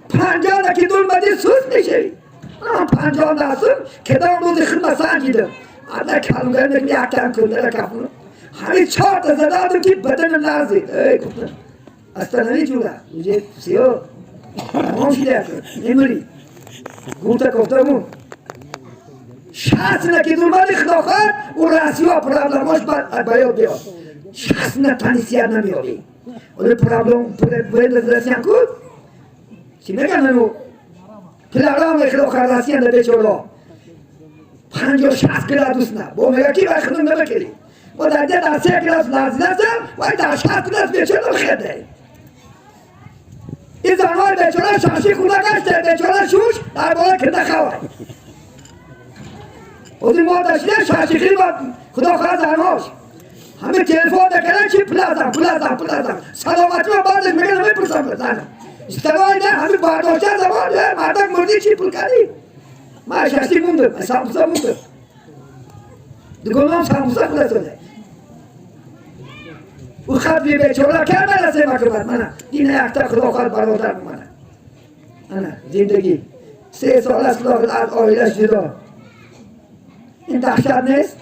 50 دکی دولمانی سوز میشه. 50 نسون که دام روز خیلی سنجیدم اده کلمگر نکنی یک کم کنده را کفونه همین 4 تا زدادم که بدن لرزید. ای گفتم اصلا نمی جوره میگه سیو تمام شده نمیری گوته گفتمون 60 نکی دولمانی خدا خواهد او رسی ها پرابلماش باید بیاد. 60 نتانی سیر نمیابی ولی پرابلم باید رسیان کود چی میگن منو پلارام خدا خواهد رسیان نبی چورا 50-60 کلاس دوست نه با میگه کی باید خودم نبکری با در 3 کلاس لرزیده هستم باید در 60 کلاس بیچاره خیده. این زنهای بیچاره شاشی خونه گشته بیچاره شوش در بالا کرده خواه از این ما داشته شاشی خیلی با خدا خواهد زنهاش همه تلفون دکنن چی پلازم سلامتی و بعدش میگه نمیپرسم بزنم استرای نه همه برداشته زمان مردک مردی چی پول کردی من شاشی موندم ساموسا موندم دگونم ساموسا خدا ساده او خبری بیچاره که برسه مکربت منه دینه اکتا خدا خواهد برادر منه انا زندگی 3 سال است خدا از آیلش جدا این دخشت نیست؟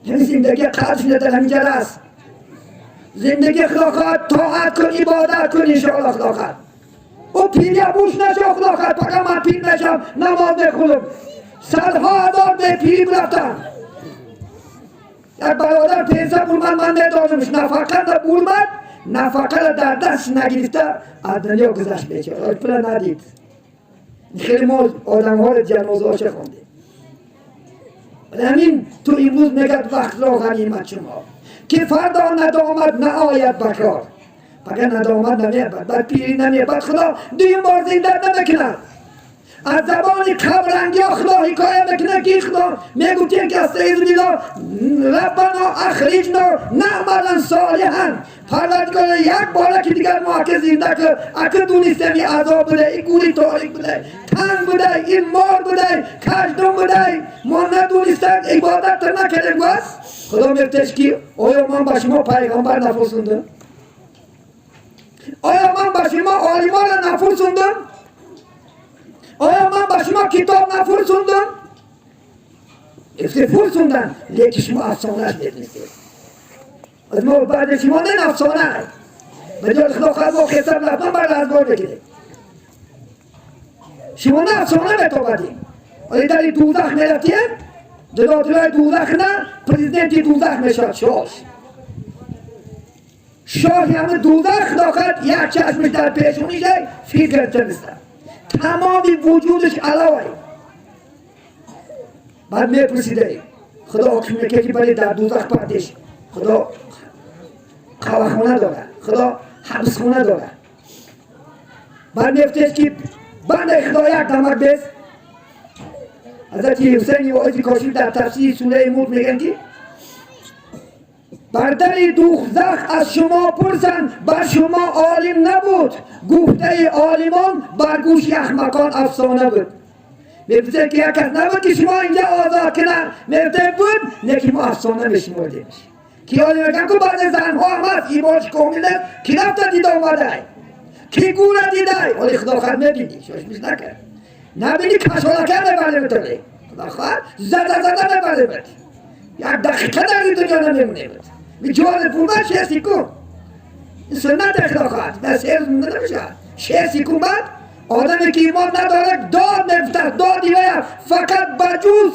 این زندگی قدش ندر همینجا است. زندگی خدا خواهد طاعت کن عبادت کن انشاءالله خدا خواهد او پیری بوش نشو خدا خواهد فقط من پیر نشم نماز بخونم 100,000 به پیری برفتم. یک برادر پیسه بولمن من ندادمش نفقه در بولمن نفقه در دست نگرفته از دنیا گذشت بیچاره پول ندید. خیلی ما آدم ها رو جنازه ها چه خوندیم همین تو امروز میگد وقت را غنیمت شما که فردا ندامت نآید بکار فقط ندامت نمیاد بعد پیری نمیاد خدا دویم بار زنده نمیکند. از زبان قبرنگی ها خدا حکایه بکنه که خدا میگوتیم که استعیذ بالله ربنا اخرجنا نعملا صالحا پروردگار یک باره که دیگر ما که زنده که اگه دونستم این عذاب بوده این گوری تاریک بوده تنگ بوده این مار بوده کشدم بوده ما ندونستم عبادت نکردیم گوست خدا میگتش که آیا من با شما پیغمبر نفرستندم آیا من با شما عالمان نفرستندم آیا من با شما کتاب نفرستندم؟ فرستندن لیکن شما افسانهش بدونستید از ما بعد شما نه افسانه به جای خدا خواهد با خیصر لطمه بر لحظبار بگیرید شما نه افسانه بتابدیم ولی در دوزخ میرفتیم جدادلای دوزخ نه پریزیدنتی دوزخ میشد شاهی همه دوزخ خدا خواهد یک چشمش در پیشونیشه فکر تنسته تمامی وجودش علاوه بعد میپرسیده خدا حکم میگه که برای در دوزخ پردش خدا قواخونه داره خدا حبس خونه داره بعد میفتش که بنده خدا یک دمک بست حضرت حسین واعظی کاشف در تفسیر سوره ملک میگن که بر در دوزخ از شما پرسن بر شما عالم نبود گفته عالمان بر گوش احمقان افسانه بود. میگفته که یک کس نبود که شما اینجا آزاد کنن، میگفته بود نکی ما افسانه بشمردیمش. که آلی میگن که بعد زنها هم هست ایمانش کامل است، کی رفته دید آمده کی گوره دیده ولی خدا خواهد میبینی شوش بیش نکرد نبینی کشالکه نبرده بتره خدا خواهد زده نبرده بت یک دقیقه در این دنیا نمیمونه بت می جوال پولمت شه سیکون این سنت خدا خواهد بس هرز مونده نمیشه شه سیکون بعد آدمی که ایمان نداره داد نفتر دادی ویا فقط بجوز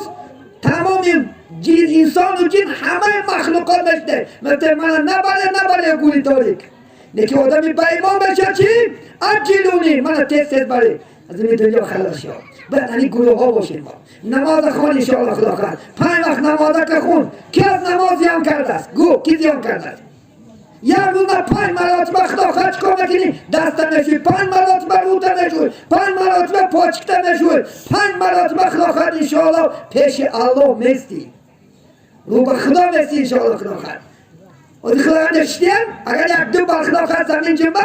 تمام انسان و جن همه مخلوقات بشته مثل من نبره گولی تاریک لیکن آدمی با ایمان بشه چی؟ اجلونی من تیز بره از این دنیا خلاص شد بعد این گروه ها باشیم ما نماز خون انشاءالله خدا خواهد 5 وقت نماز که خون کی از نماز زیان کرده است؟ گو کی زیان کرده است؟ یک روز 5 مراتبه خدا خواهد چکار میکنی؟ دسته نشوی 5 مراتبه روته نشوی 5 مراتبه پاچکته نشوی 5 مراتبه خدا خواهد انشاءالله پیش الله میستی رو به خدا میستی انشاءالله خدا خواهد و خدا نشتیم اگر یک دو بار خدا خواهد زمین جنبه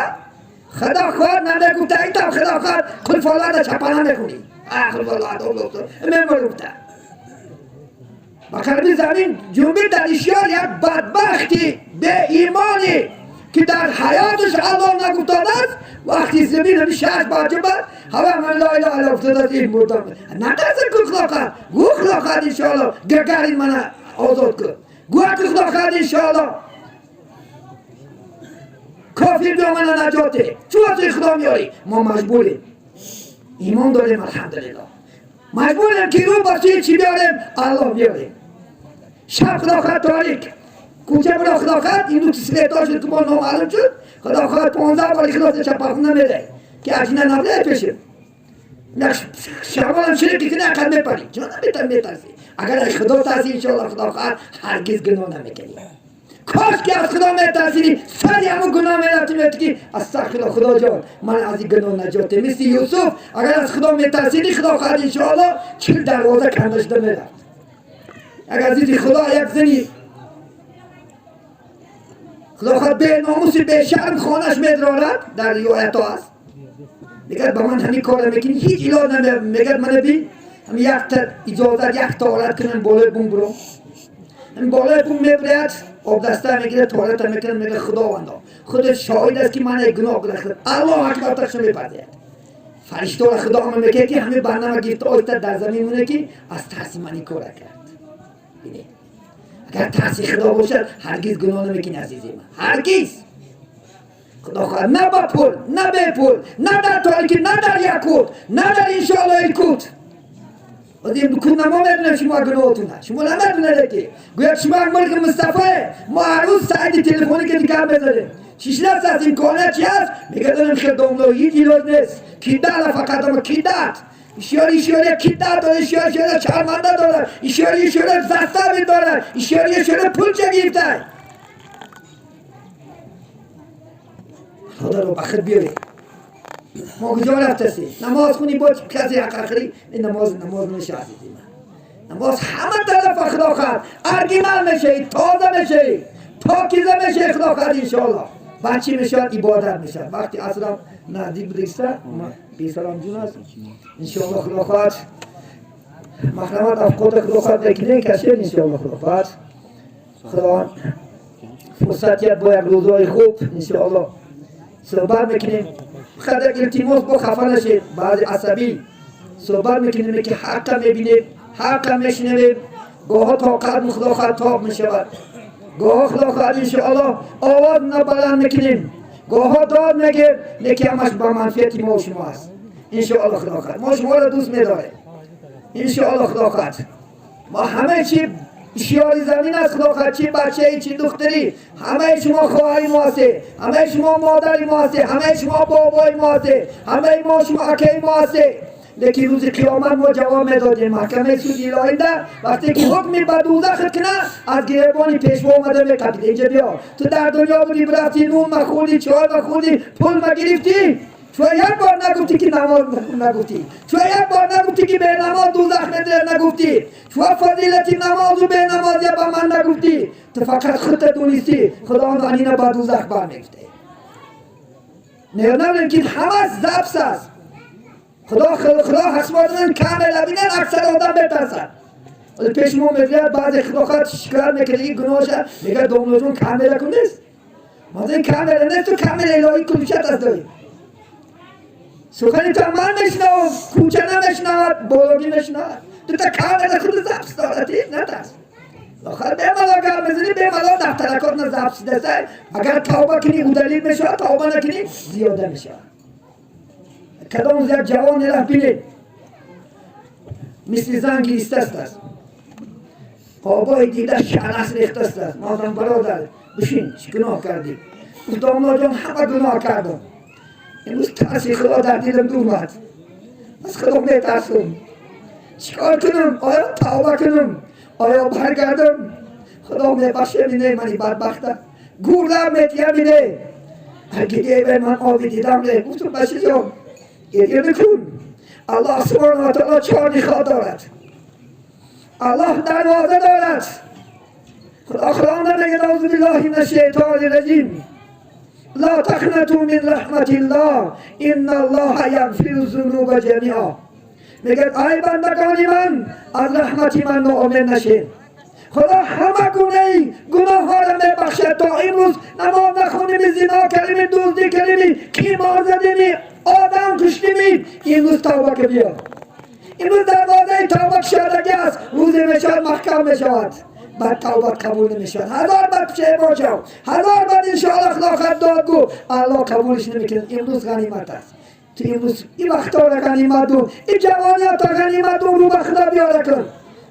خدا خواهد نده گفته ایتا خدا خواهد کل فالات چپانه نکنی کل فالات میمون گفته بقربی زمین جنبی در اشیار یک بدبختی به ایمانی که در حیاتش الله نگفتاده است وقتی زمین همی 6 واجبه همه من لا اله الا افتاده است این مردم ندرسه کل خدا خواهد گو خدا خواهد انشاءالله گرگرین من آزاد کن گو خدا خواهد انشاءالله کافر به من نجاته چو از خدا میاری ما مجبوریم ایمان داریم الحمدلله مجبوریم که رو باشه چی بیاریم الله بیاریم شب خدا خواهد تاریک کوچه برا خدا خواهد این دو تسلیتا شد که ما نامعلوم شد خدا خواهد 15 باری خلاص چپاخون نمیده که اجنه نبده پیشیم شبان هم شریکی که نکر میپری چون میترسی اگر از خدا ترسی انشاءالله خدا خواهد هرگز گناه نمیکنی کاش که از خدا میترسیدی سری همون گناه میرفتی که استغفر خدا جان من از این گناه نجاته مثل یوسف اگر از خدا میترسیدی خدا خواهد انشاءالله 40 دروازه کندشده میرفت اگر از خدا یک زنی خدا خواهد به ناموسی به شرم خانش میدرارد در روایت ها هست میگه با من همین کار میکنی هیچ علاج نمیده میگه من بی هم یک تا اجازه یک توالت کنم بالای بوم برو هم بالای بوم میبرد آب دسته میگیره توالت میکنه میگه خداوندا خود شاهد است که من گناه کرده الله اکبر تکش میپرده فرشته را خدا هم میگه که همین برنامه گرفته آیت در زمین مونه که از ترس منی کار کرد ببین اگر ترس خدا باشد هرگز گناه نمیکنی عزیزی من هرگز خدا خواهد نه با پول نه به پول نه در تاریکی نه در یکوت نه در انشاءالله یکوت و این بکن نما میدونه شما گناهتونه شما نمیدونه که گویا شما ملک مصطفی ما هر روز سعید تلفنی که دیگر بزنیم شیش دست از این کانه چی هست میگه دارم خدام رو هیچ ایلاج نیست کی داره فقط اما کی داد اشیاری کی داره اشیاری چرمنده داره اشیاری زستوی داره اشیاری پول چه گیرده خدا رو بخیر بیاری ما کجا رفتسی نماز خونی باید کسی حق اخری این نماز نشه عزیزی من نماز همه طرف خدا خواهد ارگیمل میشه تازه میشه پاکیزه میشه خدا خواهد انشاءالله بچی میشه عبادت میشه وقتی اصلا نزدیک بودیسته بیسلام جون هست انشاءالله خدا خواهد محرمت افقاد خدا خواهد بکنه کشید انشاءالله خدا خواهد خدا فرصتیت با یک روزای خوب انشاءالله صحبت میکنیم خدا التماس با خفه نشید بعضی عصبی صحبت میکنیم که حق میبینیم حق میشنویم گاه طاقت خدا خواهد تاب میشود گاه خدا خواهد انشاءالله آواز نبلند میکنیم گاه داد میگه لیکن همش با منفیت ما و شما هست انشاءالله خدا خواهد ما شما را دوست میداره انشاءالله خدا خواهد ما همه چی شیاری زمین است خدا خواهد چی بچه چی دختری همه شما خواهی ما هستی همه شما مادری ما هستی همه شما بابای ما هستی همه ما شما اکی ما هستی لیکن روز قیامت ما جواب میدادیم محکمه سود الهی ده وقتی که حکمی به دوزخ کنه از گریبانی پیشوا اومده میکرد اینجا بیا تو در دنیا بودی برفتی نون مخوردی چای مخوردی پول مگرفتی تو یک بار نگفتی که نماز نگفتی تو یک بار نگفتی که به نماز دوزخ میره نگفتی تو فضیلتی نماز و به نمازی با من نگفتی تو فقط خودت دونستی خدا آنینا با دوزخ برمیفته نه که همه زبس است. خدا حسوادن کامل بینن اکثر آدم بترسن. ولی پیش ما میگوید بعضی خدا خواهد شکر میکنه این گناهش میگه دومنوزون کامل کن نیست. مازن کامل نیست تو کامل الهی کلوچت از داری. سخنی تو من میشنوم کوچه نمیشنود بولوگی میشنود تو تا کامل خود زبس دارد نترس. آخر بیمالا گر میزنی بیمالا دفترکات نزبس دسته اگر توبه کنی او دلیل میشه توبه نکنی زیاده میشه. کدام زیاد جوانی رفت بینید مثل زنگی ایستست است آبای دیده شعرس ریخته است مادم برادر بشین چی گناه کردی دامنا جان همه گناه کردم امروز ترسی خدا در دیدم دور مد از خدا میترسم چیکار کنم آیا توبه کنم آیا برگردم خدا میبخشه بینه منی بدبخته گوردم میتیم بینه اگه به من آبی دیدم ره گفتم بشه جان گریه نکن الله سبحانه و تعالی 4 نخواه دارد الله دروازه دارد خدا نمیگه اعوذ بالله من الشیطان الرجیم لا تقنطوا من رحمت الله ان الله یغفر الذنوب جمیعا میگه ای بندگان من از رحمت من ناامید نشین خدا همه گناه ها را میبخشد تا امروز نماز نخونیم زنا کردیم دزدی کردیم قمار زدیم آدم کشتیم امروز توبه که بیا امروز دروازه توبه شدگی است روزی میشود محکم میشود بعد توبه قبول نمیشود 1000 بار پشیمان شو 1000 بار انشاءالله خدا خواهد داد گو الله قبولش نمیکنه امروز غنیمت است تو امروز این وقتا را غنیمت دون این جوانیات را غنیمت دون رو به خدا بیاره کن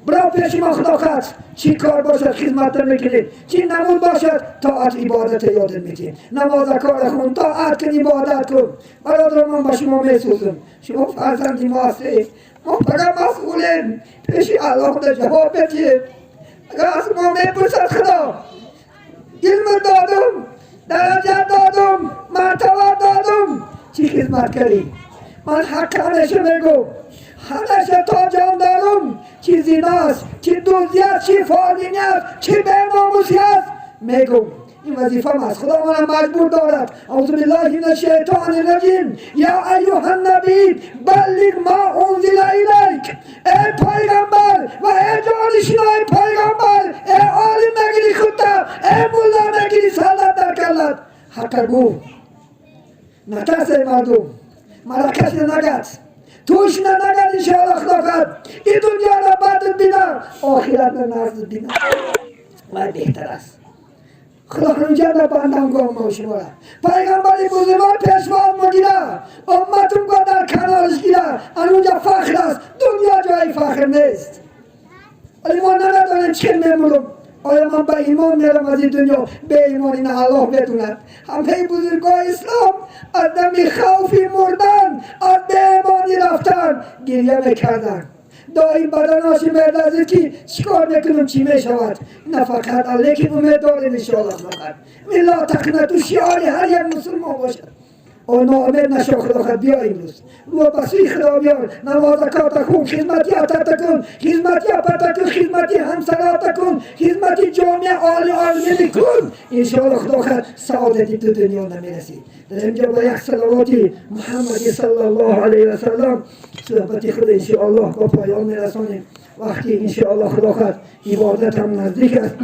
برای پیش ما خدا خواست چی کار باشد خدمت میکنید چی نمود باشد طاعت عبادت یاد میکنید نماز کار خون طاعت کن عبادت کن برادر من با شما میسوزم شما فرزندی ما هستید ما فقط مسئولیم پیش الله خدا جواب بدید اگر از ما میپرسد خدا علم دادم درجه دادم مرتبه دادم چی خدمت کردی من حق همیشه میگم همیشه تا جان دارم چی زیناست چی دوزی است چی فالینی است چی بیناموسی است میگم این وظیفه است خدا منم مجبور دارد اعوذ بالله من الشیطان الرجیم یا ایها النبی بلغ ما انزل الیک ای پیغمبر و ای جانشینای پیغمبر ای عالم نگیری خودتا ای مولا نگیری سالت در کلت حق گو نترسه مردم مرکز نگد توش نگد انشاءالله خدا کرد این دنیا را بعد بینا آخرت را نزد بینا و بهتر است خدا کنجا را بندم گام ما شما را پیغمبری بزرگوار پیشواز مگیره امتون گو در کنارش گیره اونجا فخر است دنیا جای فخر نیست ولی ما نداریم چه میمونم آیا من به ایمان میرم از این دنیا به ایمان این الله بدوند همه بزرگان اسلام از دم خوفی مردن از به ایمانی رفتن گریه میکردن دائم بدناشی میلرزید که چیکار میکنم چی میشود نه فقط لیکن امید داریم انشاءالله فقط لا تقنطوا شعار هر یک مسلمان باشد ناامید نشو خدا خود بیا امروز رو بسوی خدا بیار نماز کار کن خدمتی عطا کن خدمتی اپتا کن خدمتی همسرات کن خدمتی جامعه عالمی کن انشاءالله خدا خود سعادتی تو دنیا نمیرسی در اینجا با یک صلواتی محمدی صلی الله علیه و سلم صحبتی خود انشاءالله با پایان میرسانیم وقتی انشاءالله خدا خود عبادت هم نزدیک است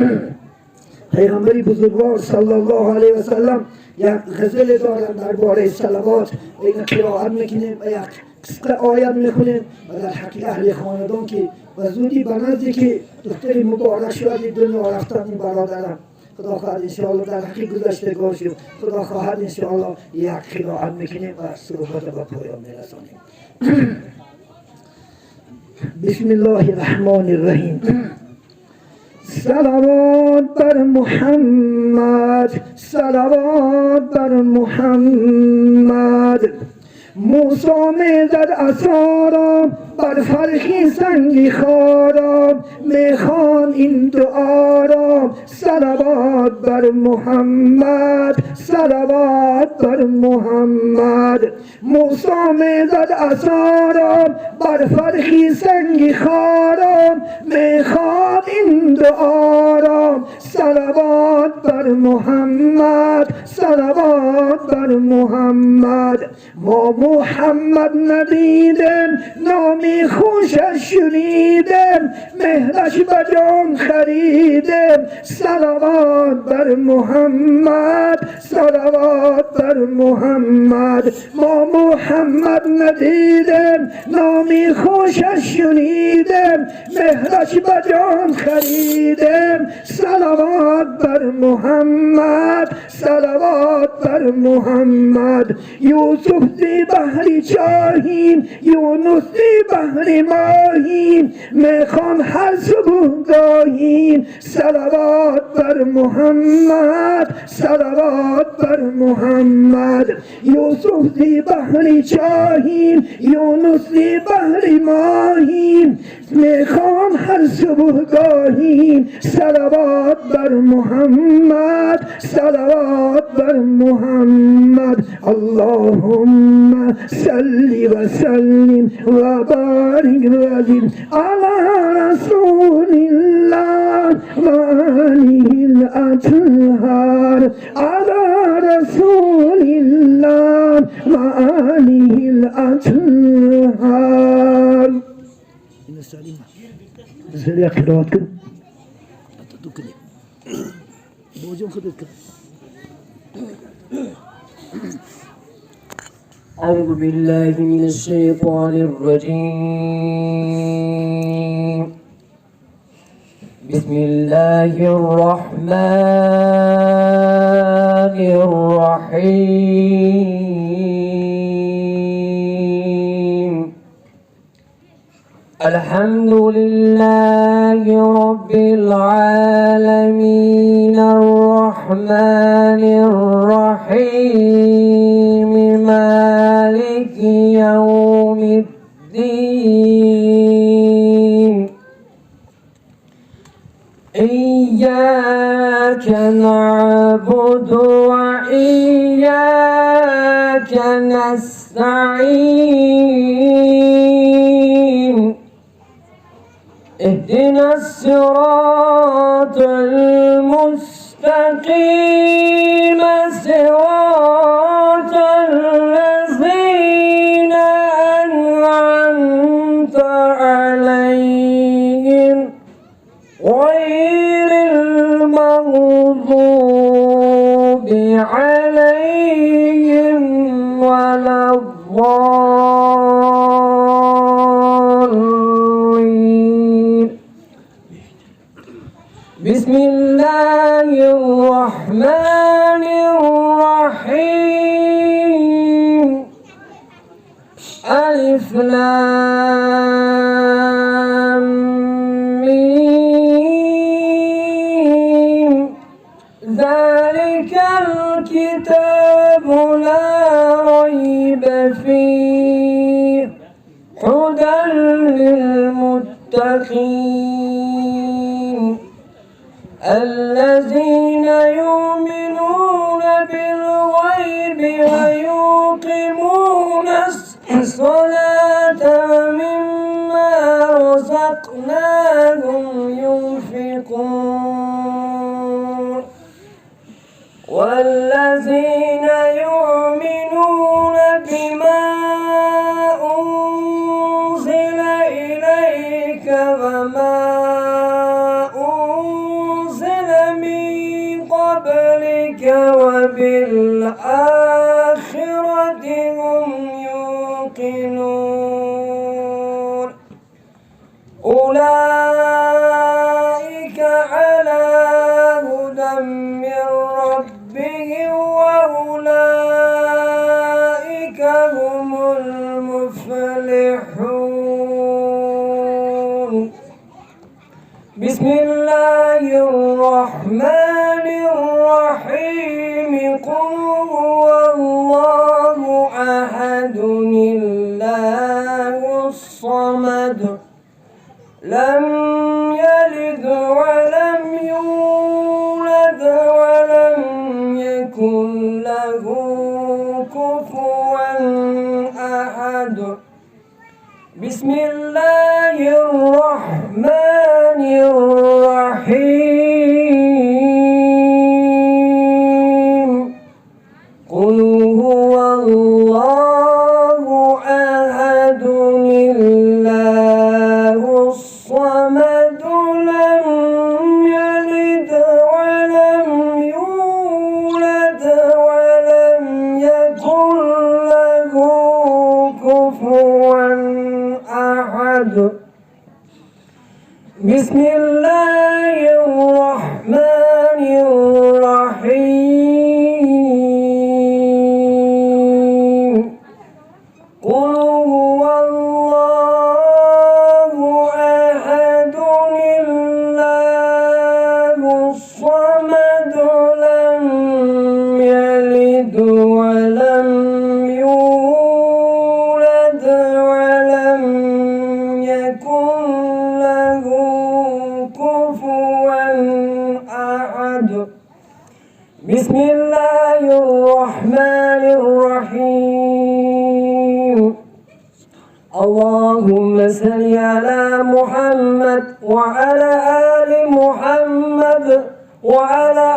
پیغمبری بزرگوار صلی الله علیه و سلم یک غزل دارن درباره صلوات و این قرائت میکنیم و یک قصه آیت میخونیم و در حق اهل خاندان که و زودی به نزدی که دختر مبارک شد دنیا رفتن این برادرم خدا خواهد انشاءالله در حقی گذشتگان شد خدا خواهد انشاءالله یک قرائت میکنیم و صحبت به پایان میرسانیم بسم الله الرحمن الرحیم صلوات بر محمد صلوات بر محمد موسی میزد عصا را بر فرخی سنگی خارا میخوان این دعا را صلوات بر محمد صلوات بر محمد موسی میزد عصا را بر فرخی سنگی خارا میخوان این دعا را صلوات بر محمد صلوات بر محمد ما محمد ندیدم نامی خوشش شنیدم مهرش به جان خریدم صلوات بر محمد صلوات بر محمد ما محمد ندیدم نامی خوشش شنیدم مهرش به جان خریدم صلوات بر محمد صلوات بر محمد یوسف دی بحری چاهین یونس دی بحری ماهین میخوان هر صبح گاهین صلوات بر محمد صلوات بر محمد یوسف دی بحری چاهین یونس دی بحری ماهین میخوان هر صبح گاهین صلوات بر محمد صلوات بر محمد اللهم صل وسلم وبارك وزد على رسول الله وآله الأطهار على رسول الله وآله الأطهار زريا قراءات كده أتدوكني بوجون خدتك أعوذ بالله من الشيطان الرجيم بسم الله الرحمن الرحيم الحمد لله رب العالمين الرحمن الرحيم مالك يوم الدين إياك نعبد وإياك نستعين اهدنا الصراط المستقيم صراط الذين أنعمت عليهم غير المغضوب عليهم ولا الضالين بسم الله الرحمن الرحيم ألف لام ميم ذلك الكتاب لا ريب فيه هدى للمتقين الذين يؤمنون بالغيب ويقيمون الصلاة ومما رزقناهم ينفقون والذين يؤمنون بما أنزل إليك وما وبالآخرة هم يوقنون أولئك على هدى من ربهم وأولئك هم المفلحون بسم الله الرحمن الرحيم قل هو الله أحد بسم الله الرحمن الرحيم اللهم صل على محمد وعلى آل محمد وعلى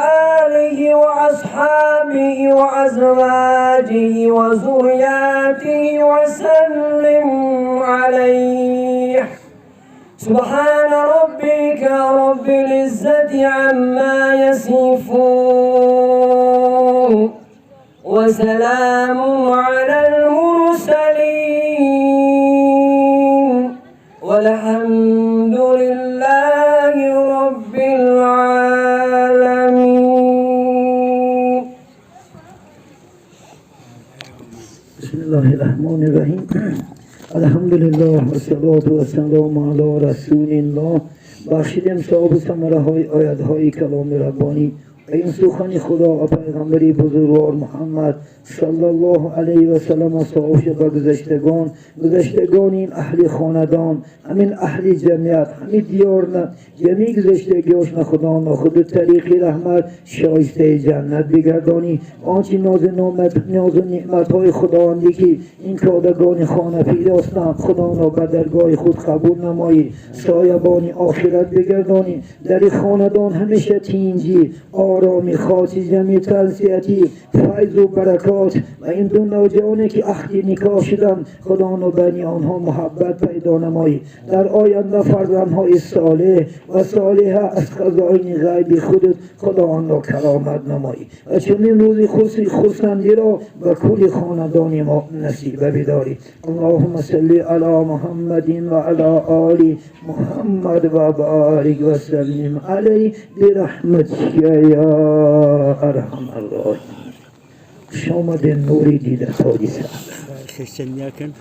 آله وأصحابه وأزواجه وذرياته وسلم عليه سبحان ربك رب العزة عما يصفون وسلام على المرسلين والحمد لله رب العالمين. بسم الله الرحمن الرحیم. الحمد لله و صلات و سلام علی رسول الله. بخشیدیم صاحب ثمره های آیت های کلام ربانی این سخن خدا و پیغمبری بزرگوار محمد صلی الله علیه و سلم و صحابه و گذشتگان این اهل خاندان همین اهل جمعیت همین دیار نه جمعی گذشتگیاش خدا ناخود طریق رحمت شایسته جنت بگردانی آنچه ناز و نعمت های خداوندی که این کادگان خانه پیداستند خدا را به درگاه خود قبول نمایی سایبانی آخرت بگردانی در خاندان همیشه تینجی آرامی خاصی جمعی تنسیتی فیض و برکات و این دو نوجوانی که عهدی نکاح شدند خدا را بین آنها محبت پیدا نمایی در آینده فرزندهای صالح و صالحه از خزائن غیبی خودت خدا آن را کرامت نمایی و چنین روزی خرسندی را و کل خاندان ما نصیب بداری. اللهم صل علی محمد و علی آل محمد و بارک و سلم علیه برحمتک یا ارحم الراحمین. شامد نوری دیده تاجی سر Christian Jacken.